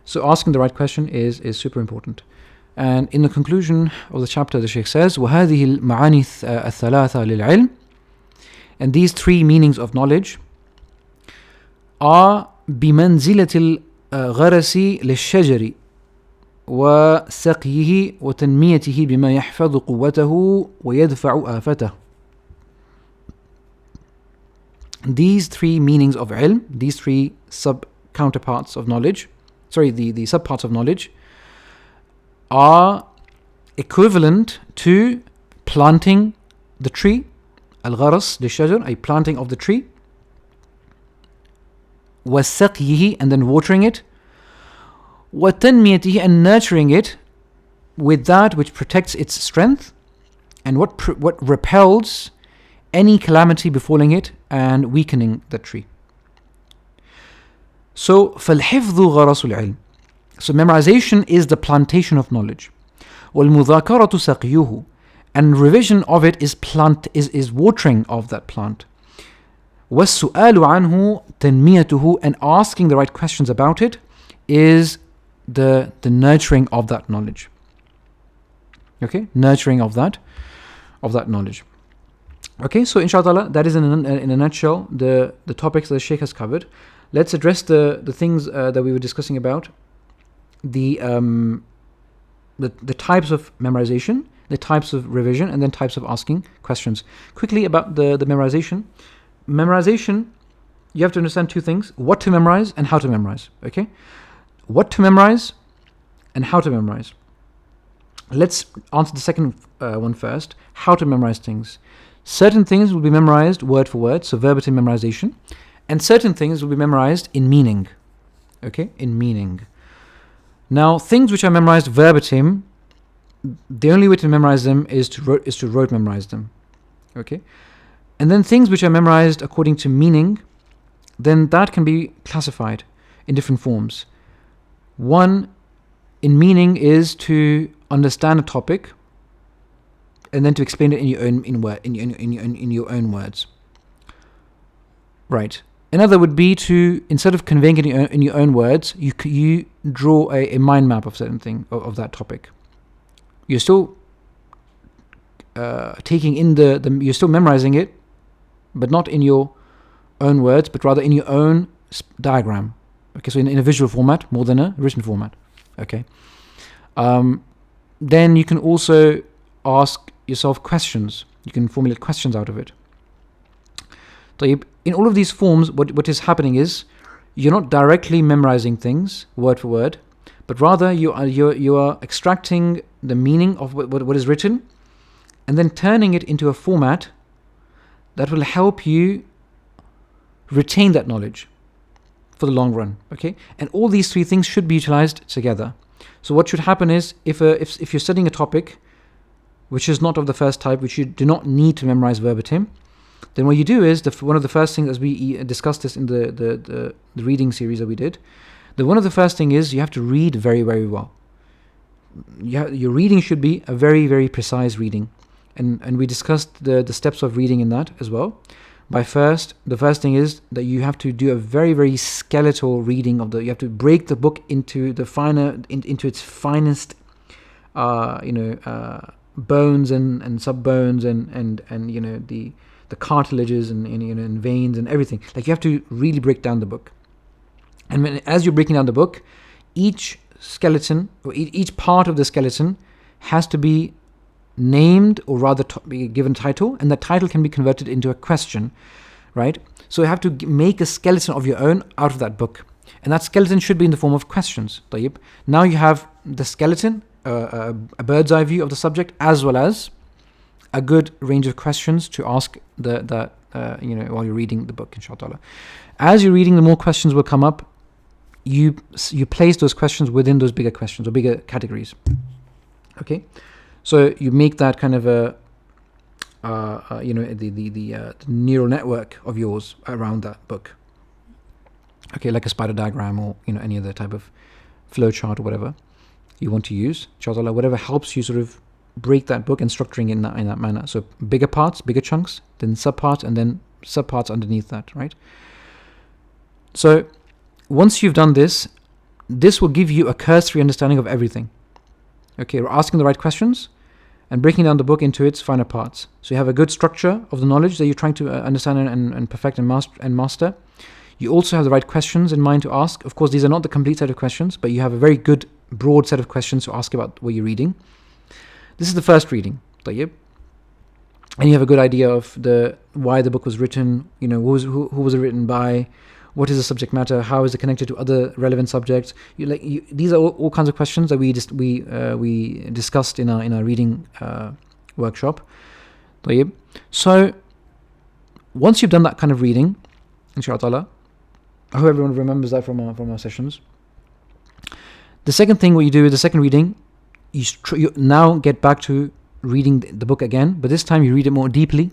So asking the right question is super important. And in the conclusion of the chapter, the Shaykh says, وَهَذِهِ الْمَعَانِي الثَّلَاثَةِ لِلْعِلْمِ, and these three meanings of knowledge are بمنزلة الغرس للشجر وسقيه وتنميته بما يحفظ قوته ويدفع آفته. These three meanings of ilm, these three sub-counterparts of knowledge, the subparts of knowledge, are equivalent to planting the tree, al-gharas lishajar, a planting of the tree, وَسَقْيِهِ, and then watering it, وَتَنْمِيَتِهِ, and nurturing it with that which protects its strength and what repels any calamity befalling it and weakening the tree. So فَالْحِفْظُ غَرَسُ الْعِلْمِ, so memorization is the plantation of knowledge. وَالْمُذَاكَرَةُ سَقْيُهُ, and revision of it is watering of that plant. وَالسُّؤَالُ عَنْهُ تَنْمِيَتُهُ, and asking the right questions about it is the nurturing of that knowledge. Okay, nurturing of that knowledge. Okay, so inshallah, that is in a nutshell the topics that the Shaykh has covered. Let's address the things that we were discussing about, the types of memorization, the types of revision, and then types of asking questions. Quickly about the memorization. Memorization, you have to understand two things: what to memorize and how to memorize. Okay, what to memorize and how to memorize. Let's answer the second one first. How to memorize things. Certain things will be memorized word for word, so verbatim memorization, and certain things will be memorized in meaning. Okay, in meaning. Now, things which are memorized verbatim, the only way to memorize them is to rote memorize them. Okay, and then things which are memorized according to meaning, then that can be classified in different forms. One, in meaning, is to understand a topic and then to explain it in your own words. Right. Another would be to, instead of conveying it in your own words, you draw a mind map of certain thing of that topic. You're still taking in you're still memorizing it, but not in your own words, but rather in your own diagram. Okay, so in a visual format more than a written format. Okay. Then you can also ask yourself questions. You can formulate questions out of it. So in all of these forms, what is happening is you're not directly memorizing things word for word, but rather you are extracting the meaning of what is written and then turning it into a format that will help you retain that knowledge for the long run. Okay, and all these three things should be utilized together. So what should happen is if you're studying a topic which is not of the first type, which you do not need to memorize verbatim, then what you do is one of the first things, as we discussed this in the reading series that we did, one of the first thing is you have to read very, very well. Your reading should be a very, very precise reading, and we discussed the steps of reading in that as well. The first thing is that you have to do a very, very skeletal reading you have to break the book into into its finest, bones and sub-bones and the cartilages and veins and everything. Like, you have to really break down the book. And as you're breaking down the book, each skeleton or each part of the skeleton has to be named, or rather be given title, and that title can be converted into a question, right? So you have to make a skeleton of your own out of that book, and that skeleton should be in the form of questions. طيب. Now you have the skeleton, a bird's eye view of the subject, as well as a good range of questions to ask while you're reading the book, inshallah. As you're reading, the more questions will come up. You place those questions within those bigger questions or bigger categories. Okay, so you make that kind of the neural network of yours around that book. Okay, like a spider diagram or any other type of flow chart or whatever you want to use, inshallah, whatever helps you sort of break that book and structuring in that manner. So bigger parts, bigger chunks, then subparts, and then subparts underneath that, right? So once you've done this will give you a cursory understanding of everything. Okay, we're asking the right questions and breaking down the book into its finer parts. So you have a good structure of the knowledge that you're trying to understand and perfect and master. You also have the right questions in mind to ask. Of course, these are not the complete set of questions, but you have a very good broad set of questions to ask about what you're reading. This is the first reading, طيب. And you have a good idea of why the book was written, who was it written by, what is the subject matter, how is it connected to other relevant subjects. These are all kinds of questions that we discussed in our reading workshop. طيب. So once you've done that kind of reading, inshallah ta'ala, I hope everyone remembers that from our sessions. The second thing, what you do with the second reading, you now get back to reading the book again, but this time you read it more deeply,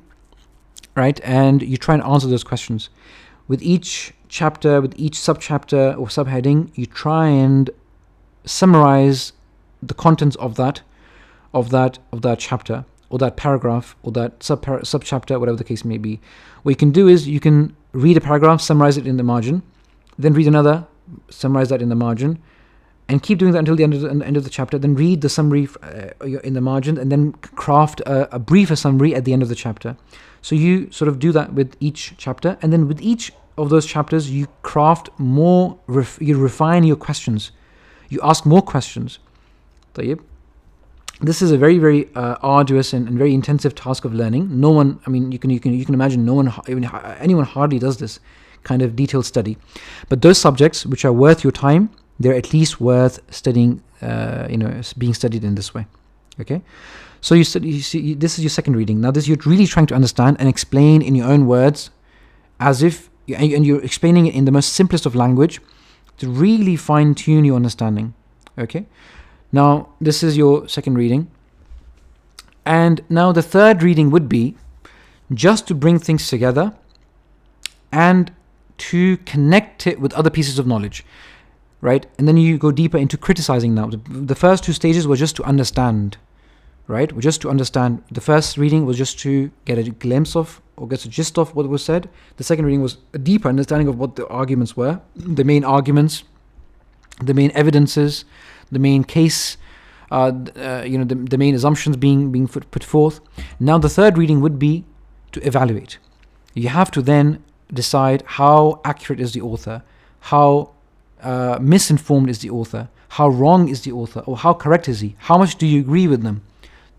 right? And you try and answer those questions. With each chapter, with each subchapter or subheading, you try and summarize the contents of that chapter or that paragraph or that subchapter, whatever the case may be. What you can do is you can read a paragraph, summarize it in the margin, then read another, summarize that in the margin, and keep doing that until the end of the chapter. Then read the summary in the margin, and then craft a briefer summary at the end of the chapter. So you sort of do that with each chapter, and then with each of those chapters, you craft more. You refine your questions. You ask more questions. طيب. This is a very, very arduous and very intensive task of learning. No one, you can imagine, anyone hardly does this kind of detailed study. But those subjects which are worth your time, they're at least worth studying, being studied in this way. Okay, so you see, this is your second reading. Now you're really trying to understand and explain in your own words, as if, and you're explaining it in the most simplest of language to really fine tune your understanding. Okay, now this is your second reading, and now the third reading would be just to bring things together and to connect it with other pieces of knowledge. Right? And then you go deeper into criticizing now. The first two stages were just to understand, right? Just to understand. The first reading was just to get a glimpse of, or get a gist of what was said. The second reading was a deeper understanding of what the arguments were, the main arguments, the main evidences, the main case, the main assumptions being put forth. Now the third reading would be to evaluate. You have to then decide how accurate is the author, how misinformed is the author, how wrong is the author, or how correct is he, how much do you agree with them.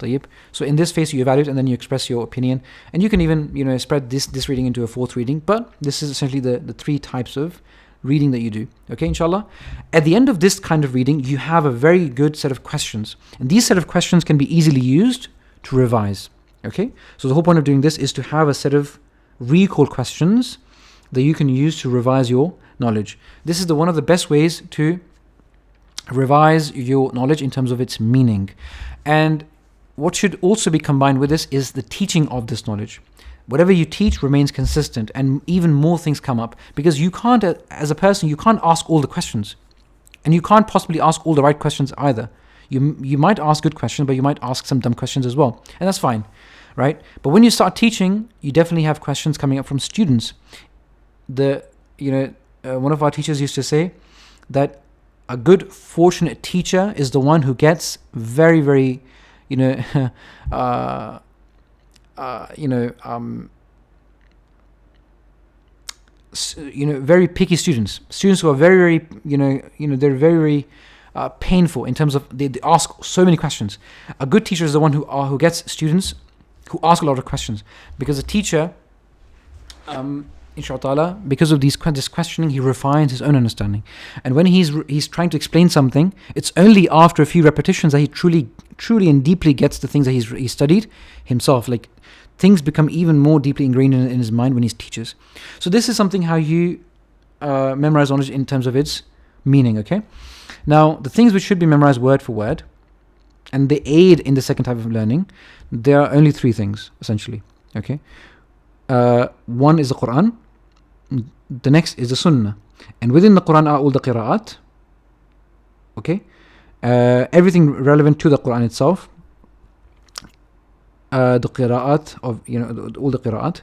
طيب. So in this phase you evaluate and then you express your opinion, and you can even spread this reading into a fourth reading, but this is essentially the three types of reading that you do. Okay, inshallah. At the end of this kind of reading, you have a very good set of questions, and these set of questions can be easily used to revise. Okay, so the whole point of doing this is to have a set of recall questions that you can use to revise your knowledge. This is one of the best ways to revise your knowledge in terms of its meaning. And what should also be combined with this is the teaching of this knowledge. Whatever you teach remains consistent, and even more things come up, because you can't, as a person, you can't ask all the questions, and you can't possibly ask all the right questions either. You might ask good questions, but you might ask some dumb questions as well, and that's fine, right? But when you start teaching, you definitely have questions coming up from students. One of our teachers used to say that a good, fortunate teacher is the one who gets very, very, very picky students who are very, very, they're very, painful in terms of they ask so many questions. A good teacher is the one who gets students who ask a lot of questions, because a teacher, inshallah, because of this questioning, he refines his own understanding. And when he's trying to explain something, it's only after a few repetitions that he truly and deeply gets the things that he's studied himself. Like, things become even more deeply ingrained in his mind when he teaches. So this is something how you memorize knowledge in terms of its meaning. Okay. Now the things which should be memorized word for word, and they aid in the second type of learning, there are only three things essentially. Okay. One is the Quran. The next is the Sunnah, and within the Quran are all the qira'at. Okay, everything relevant to the Quran itself. The qira'at of all the qira'at.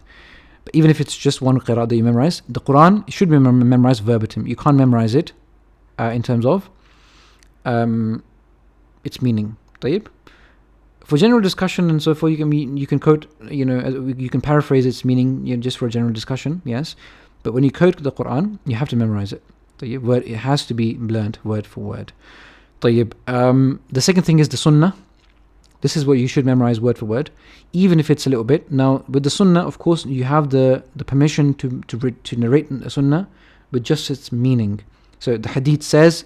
But even if it's just one qira'at that you memorize, the Quran should be memorized verbatim. You can't memorize it in terms of its meaning. طيب. For general discussion and so forth, you can quote, you can paraphrase its meaning, just for general discussion, yes. But when you quote the Quran, you have to memorize it. طيب. It has to be learned word for word. طيب. The second thing is the Sunnah. This is what you should memorize word for word, even if it's a little bit. Now, with the Sunnah, of course, you have the permission to narrate a Sunnah with just its meaning. So the Hadith says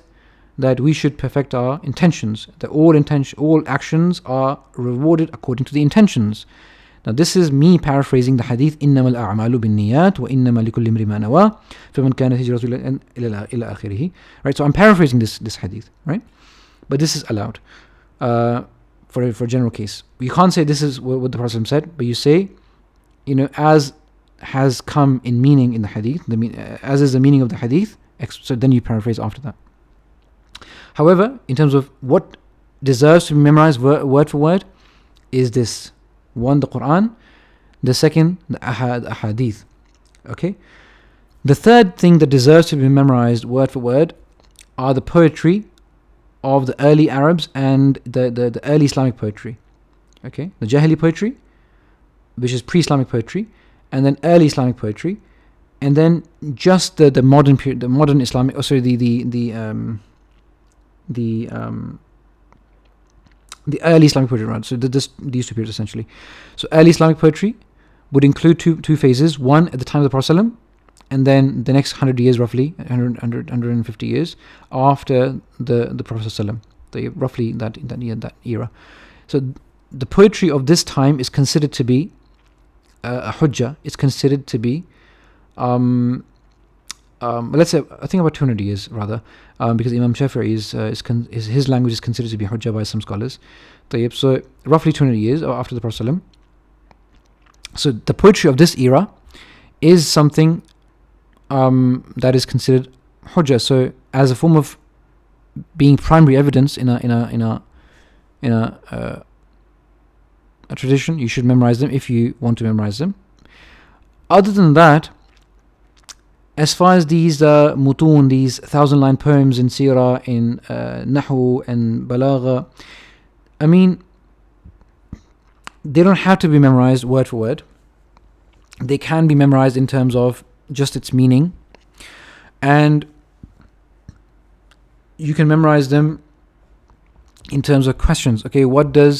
that we should perfect our intentions, that all actions are rewarded according to the intentions. Now this is me paraphrasing the hadith, إِنَّمَا الْأَعْمَالُ بِالنِّيَّاتِ وَإِنَّمَا لِكُلِّ امْرِئٍ مَا نَوَى فَمَنْ كَانَتْ هِجْرَتُهُ إِلَى آخِرِهِ. Right, so I'm paraphrasing this hadith, right? But this is allowed for a general case. You can't say this is what the Prophet said, but you say, as has come in meaning in the hadith, as is the meaning of the hadith, so then you paraphrase after that. However, in terms of what deserves to be memorized word for word, is this: one, the Quran; the second, the ahadith. Okay. The third thing that deserves to be memorized word for word are the poetry of the early Arabs and the early Islamic poetry. Okay, the Jahili poetry, which is pre-Islamic poetry, and then early Islamic poetry, and then just the modern period, the modern Islamic. Oh, sorry, the early Islamic poetry, right? So these two periods essentially. So early Islamic poetry would include two phases: one at the time of the Prophet ﷺ, and then the next 100 years, roughly 150 years after the Prophet ﷺ. Roughly that era. So the poetry of this time is considered to be a hujjah. It's considered to be let's say, I think about 200 years rather, because Imam Shafi'i his language is considered to be hujjah by some scholars. So roughly 200 years after the Prophet ﷺ. So the poetry of this era is something that is considered hujjah. So as a form of being primary evidence in a tradition, you should memorize them if you want to memorize them. Other than that, as far as these mutun, these 1,000-line poems in Sirah, in Nahu and Balagha, I mean, they don't have to be memorized word for word. They can be memorized in terms of just its meaning, and you can memorize them in terms of questions. Okay, what are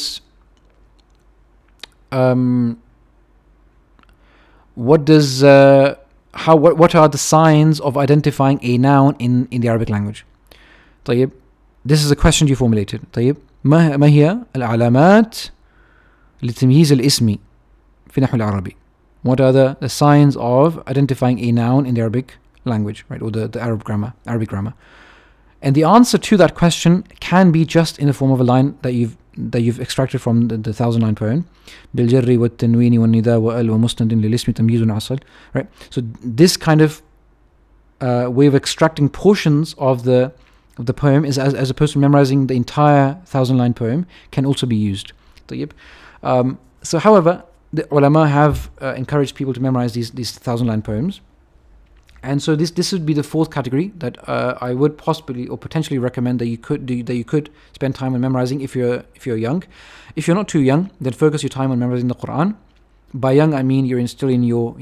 the signs of identifying a noun in the Arabic language? طيب, this is a question you formulated. طيب, ما هي العلامات لتمييز الاسم في نحو العربي? What are the signs of identifying a noun in the Arabic language, right, or the Arabic grammar? And the answer to that question can be just in the form of a line that you've extracted from the 1,000-line poem. بالجر والتنوين والنداء وال ومسند للاسم تمييز عسل. Right. So this kind of way of extracting portions of the poem is as opposed to memorizing the entire 1,000-line poem can also be used. طيب. So however, the ulama have encouraged people to memorize these 1,000-line poems. And so this would be the fourth category that I would possibly or potentially recommend that you could spend time on memorizing if you're young. If you're not too young, then focus your time on memorizing the Quran. By young, I mean you're still in your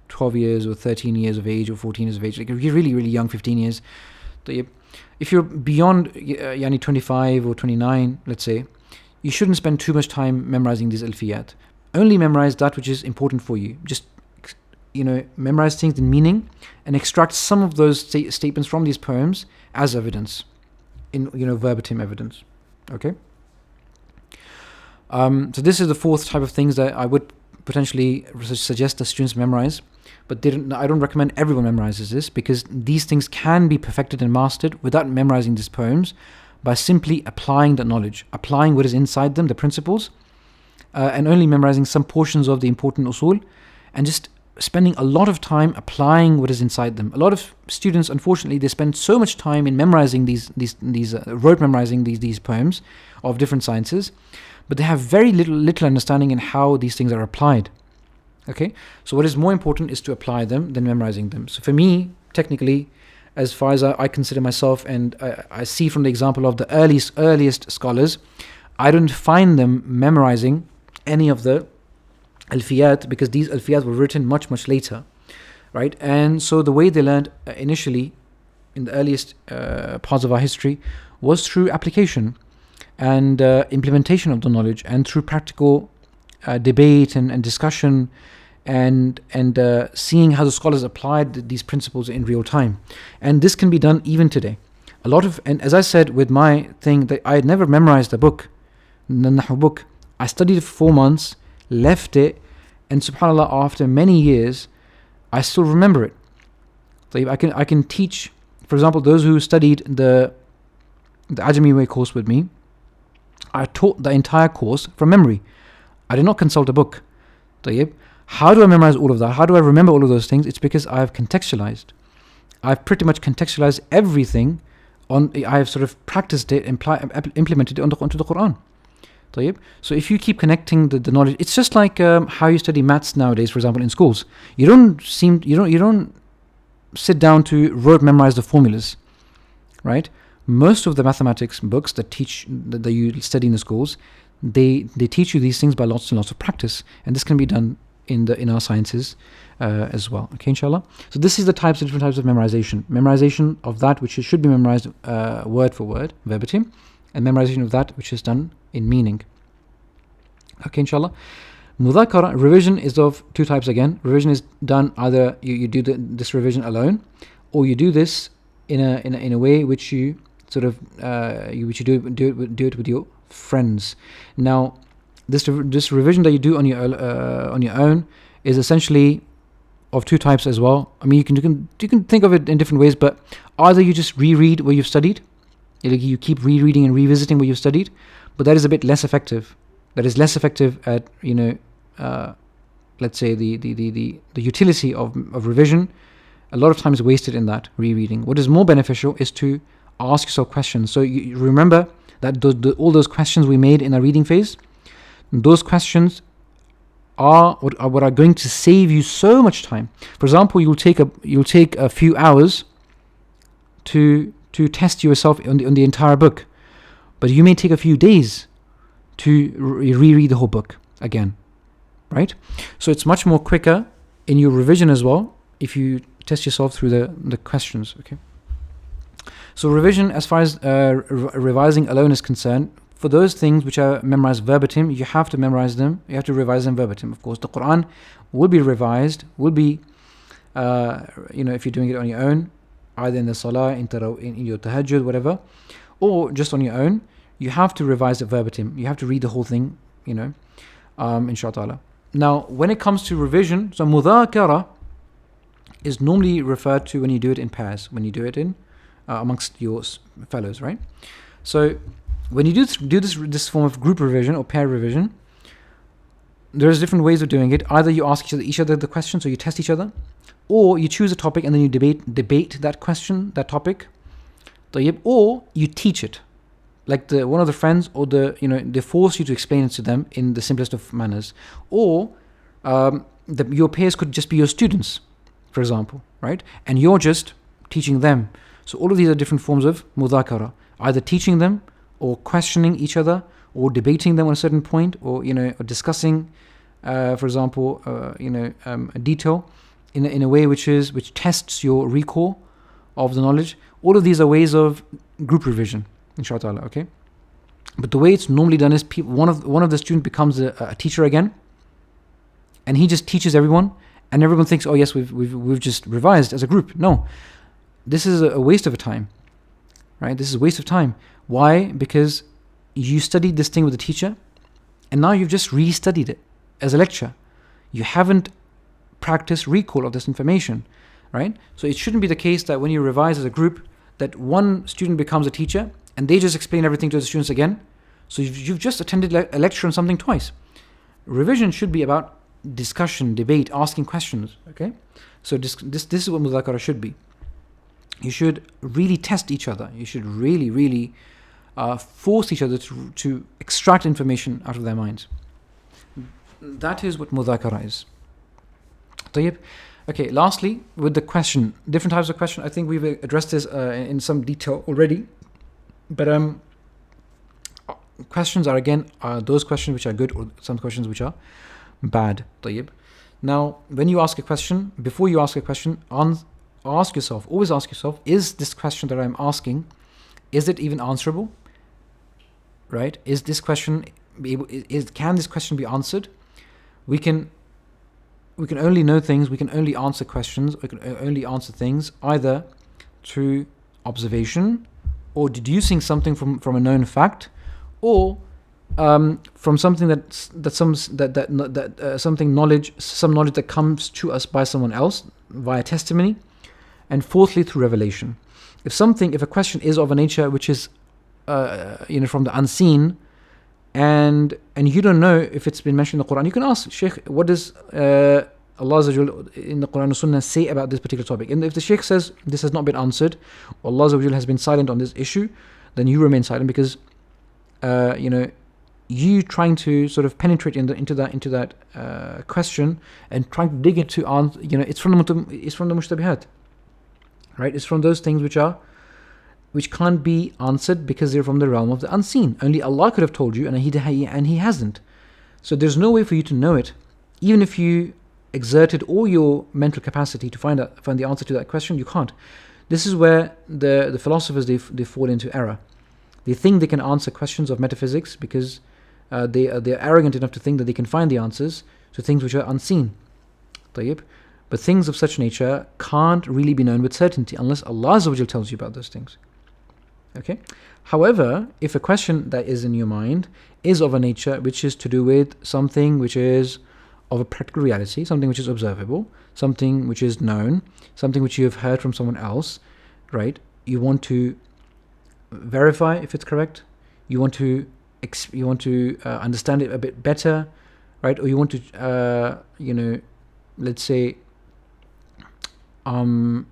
12 years or 13 years of age or 14 years of age. Like if you're really, really young, 15 years. If you're beyond 25 or 29, let's say, you shouldn't spend too much time memorizing these alfiyat. Only memorize that which is important for you. Just memorize things in meaning and extract some of those statements from these poems as evidence, in verbatim evidence. Okay. So this is the fourth type of things that I would potentially suggest that students memorize, but I don't recommend everyone memorizes this, because these things can be perfected and mastered without memorizing these poems, by simply applying the knowledge, applying what is inside them, the principles, and only memorizing some portions of the important usul, and just spending a lot of time applying what is inside them. A lot of students, unfortunately, they spend so much time in memorizing rote memorizing these poems of different sciences, but they have very little understanding in how these things are applied. Okay, so what is more important is to apply them than memorizing them. So for me, technically, as far as I consider myself, and I see from the example of the earliest scholars, I don't find them memorizing any of the alfiyat, because these alfiyat were written much, much later, right? And so the way they learned initially in the earliest parts of our history was through application and implementation of the knowledge, and through practical debate and discussion, and seeing how the scholars applied these principles in real time. And this can be done even today. And as I said with my thing, that I had never memorized a book, the Nahu book. I studied it for 4 months, left it, and subhanAllah, after many years, I still remember it. So I can teach, for example, those who studied the Ajami Way course with me. I taught the entire course from memory. I did not consult a book. How do I memorize all of that? How do I remember all of those things? It's because I have contextualized. I've pretty much contextualized everything. I have sort of practiced it and implemented it onto the Quran. So if you keep connecting the knowledge, it's just like how you study maths nowadays, for example, in schools. You don't sit down to rote memorize the formulas, right? Most of the mathematics books that you study in the schools, they teach you these things by lots and lots of practice, and this can be done in our sciences as well. Okay, inshallah. So this is the different types of memorization. Memorization of that which should be memorized word for word, verbatim, and memorization of that which is done in meaning. Okay, inshallah. Mudhakara, revision, is of 2 types again. Revision is done either you do this revision alone, or you do this in a way which you sort of do it with your friends. Now, this revision that you do on your own is essentially of 2 types as well. I mean, you can think of it in different ways, but either you just reread what you've studied, you keep rereading and revisiting what you've studied, but that is a bit less effective. That is less effective at let's say the utility of revision. A lot of time is wasted in that rereading. What is more beneficial is to ask yourself questions. So you remember that all those questions we made in our reading phase, those questions are what are going to save you so much time. For example, you'll take a few hours to test yourself on the entire book, but you may take a few days to reread the whole book again, right? So it's much more quicker in your revision as well if you test yourself through the questions. Okay. So revision, as far as revising alone is concerned, for those things which are memorized verbatim, you have to memorize them. You have to revise them verbatim. Of course, the Quran will be revised, if you're doing it on your own, either in the salah, in your tahajjud, whatever, or just on your own. You have to revise it verbatim. You have to read the whole thing, inshallah. Now, when it comes to revision, so mudhakara is normally referred to when you do it in pairs, when you do it in amongst your fellows, right? So when you do this form of group revision or pair revision, there's different ways of doing it. Either you ask each other the question, so you test each other, or you choose a topic and then you debate that question, that topic, or you teach it. Like one of the friends, or they force you to explain it to them in the simplest of manners, or your peers could just be your students, for example, right? And you're just teaching them. So all of these are different forms of mudhakara, either teaching them, or questioning each other, or debating them on a certain point, or or discussing, for example, a detail in a way which tests your recall of the knowledge. All of these are ways of group revision, inshallah. Okay, but the way it's normally done is one of the students becomes a teacher again, and he just teaches everyone, and everyone thinks, oh yes, we've just revised as a group. No, this is a waste of time, right? This is a waste of time. Why? Because you studied this thing with the teacher, and now you've just restudied it as a lecture. You haven't practiced recall of this information, right? So it shouldn't be the case that when you revise as a group, that one student becomes a teacher and they just explain everything to the students again. So you've just attended a lecture on something twice. Revision should be about discussion, debate, asking questions. Okay, so this is what mudhakara should be. You should really test each other. You should really force each other to extract information out of their minds. That is what mudhakara is. طيب. Okay, lastly, with the question, different types of question. I think we've addressed this in some detail already, but questions are again those questions which are good, or some questions which are bad. طيب. Now, when you ask a question, before you ask a question, ask yourself, always ask yourself, is this question that I'm asking, is it even answerable? Right? Is this question can this question be answered? We can only know things, we can only answer questions, we can only answer things either through observation or deducing something from a known fact, or from something something knowledge, some knowledge that comes to us by someone else via testimony, and fourthly through revelation. If a question is of a nature which is from the unseen, and you don't know if it's been mentioned in the Quran, you can ask, Shaykh, what does Allah Azza wa Jal in the Quran and Sunnah say about this particular topic? And if the Shaykh says this has not been answered, or Allah Azza wa Jal has been silent on this issue, then you remain silent, because you trying to sort of penetrate into that question and trying to dig into it's from the mushtabihat, right? It's from those things which can't be answered because they're from the realm of the unseen. Only Allah could have told you, and He hasn't. So there's no way for you to know it, even if you exerted all your mental capacity to find the answer to that question. You can't. This is where the philosophers they fall into error. They think they can answer questions of metaphysics because they're arrogant enough to think that they can find the answers to things which are unseen. طيب. But things of such nature can't really be known with certainty unless Allah Azza wa Jal tells you about those things. Okay. However, if a question that is in your mind is of a nature which is to do with something which is of a practical reality, something which is observable, something which is known, something which you have heard from someone else, right? You want to verify if it's correct. You want to understand it a bit better, right? Or you want to let's say ask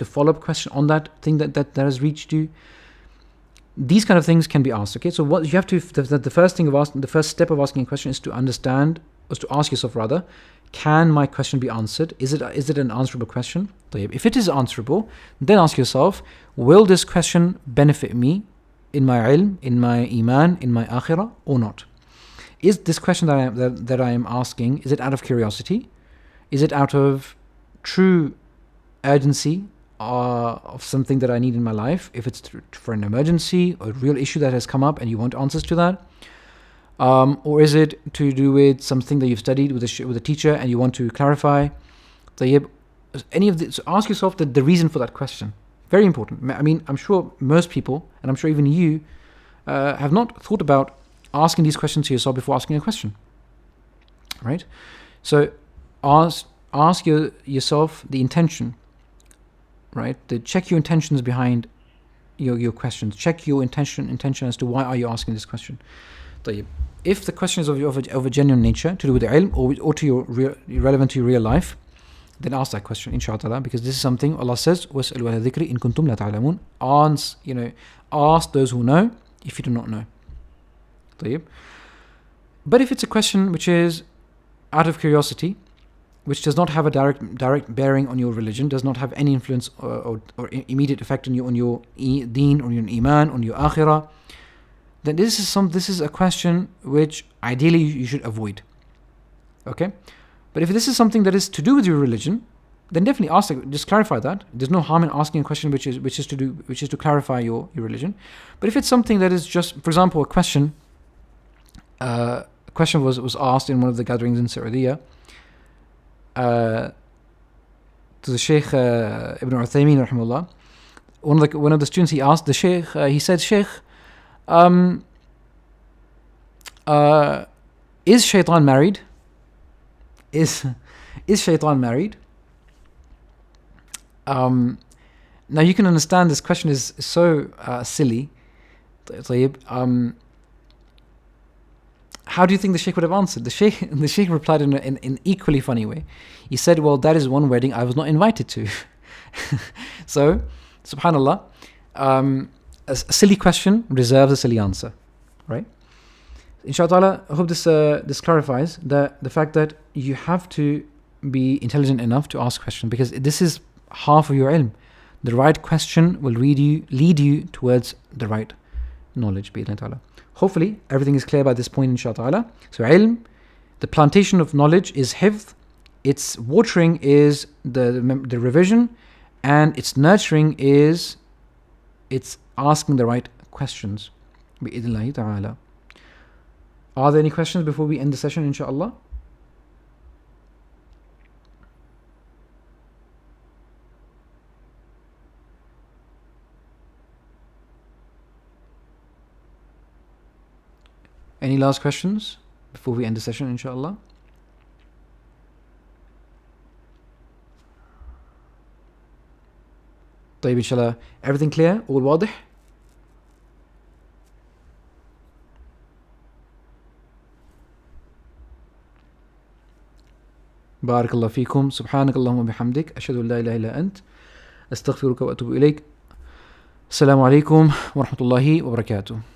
a follow-up question on that thing that has reached you. These kind of things can be asked. Okay, so what you have to the first step of asking a question is to ask yourself rather, can my question be answered? Is it an answerable question? If it is answerable, then ask yourself, will this question benefit me in my ilm, in my iman, in my akhirah, or not? Is this question that I am asking, is it out of curiosity? Is it out of true urgency of something that I need in my life? If it's for an emergency or a real issue that has come up and you want answers to that, or is it to do with something that you've studied with a teacher and you want to clarify? Any of this, so ask yourself the reason for that question. Very important. I mean, I'm sure most people, and I'm sure even you, have not thought about asking these questions to yourself before asking a question, right? So ask yourself the intention, right? Check your intentions behind your questions. Check your intention as to why are you asking this question. If the question is of a genuine nature, to do with the ilm, or to your relevant to your real life, then ask that question, inshallah, because this is something Allah says, وَاسْأَلُوا أَهْلَ الذِّكْرِ إِن كُنْتُمْ لَا تَعْلَمُونَ. Ask those who know if you do not know. But if it's a question which is out of curiosity, which does not have a direct bearing on your religion, does not have any influence or immediate effect on your deen, on your iman, on your akhirah, then this is a question which ideally you should avoid. Okay? But if this is something that is to do with your religion, then definitely ask. Just clarify that. There's no harm in asking a question which is to clarify your religion. But if it's something that is just, for example, a question was asked in one of the gatherings in Saudiya to the Shaykh Ibn Uthaymeen rahimahullah. One of the students, he asked the Shaykh. He said, Shaykh, is shaitan married? Is shaitan married? Now you can understand this question is so silly. How do you think the Shaykh would have answered? The Shaykh replied in an equally funny way. He said, well, that is one wedding I was not invited to. So, subhanallah, a silly question deserves a silly answer, right? Inshallah, I hope this clarifies the fact that you have to be intelligent enough to ask questions, because this is half of your ilm. The right question will lead you towards the right knowledge. Hopefully everything is clear by this point, inshallah. So ilm, the plantation of knowledge, is hifz, its watering is the revision, and its nurturing is it's asking the right questions. Bi-idhnillahi ta'ala. Are there any questions before we end the session, inshallah? Any last questions before we end the session, inshallah? طيب inshallah, everything clear? All واضح? بارك الله فيكم. سبحانك اللهم وبحمدك أشهد أن لا إله إلا أنت أستغفرك وأتوب إليك. السلام عليكم ورحمة الله وبركاته.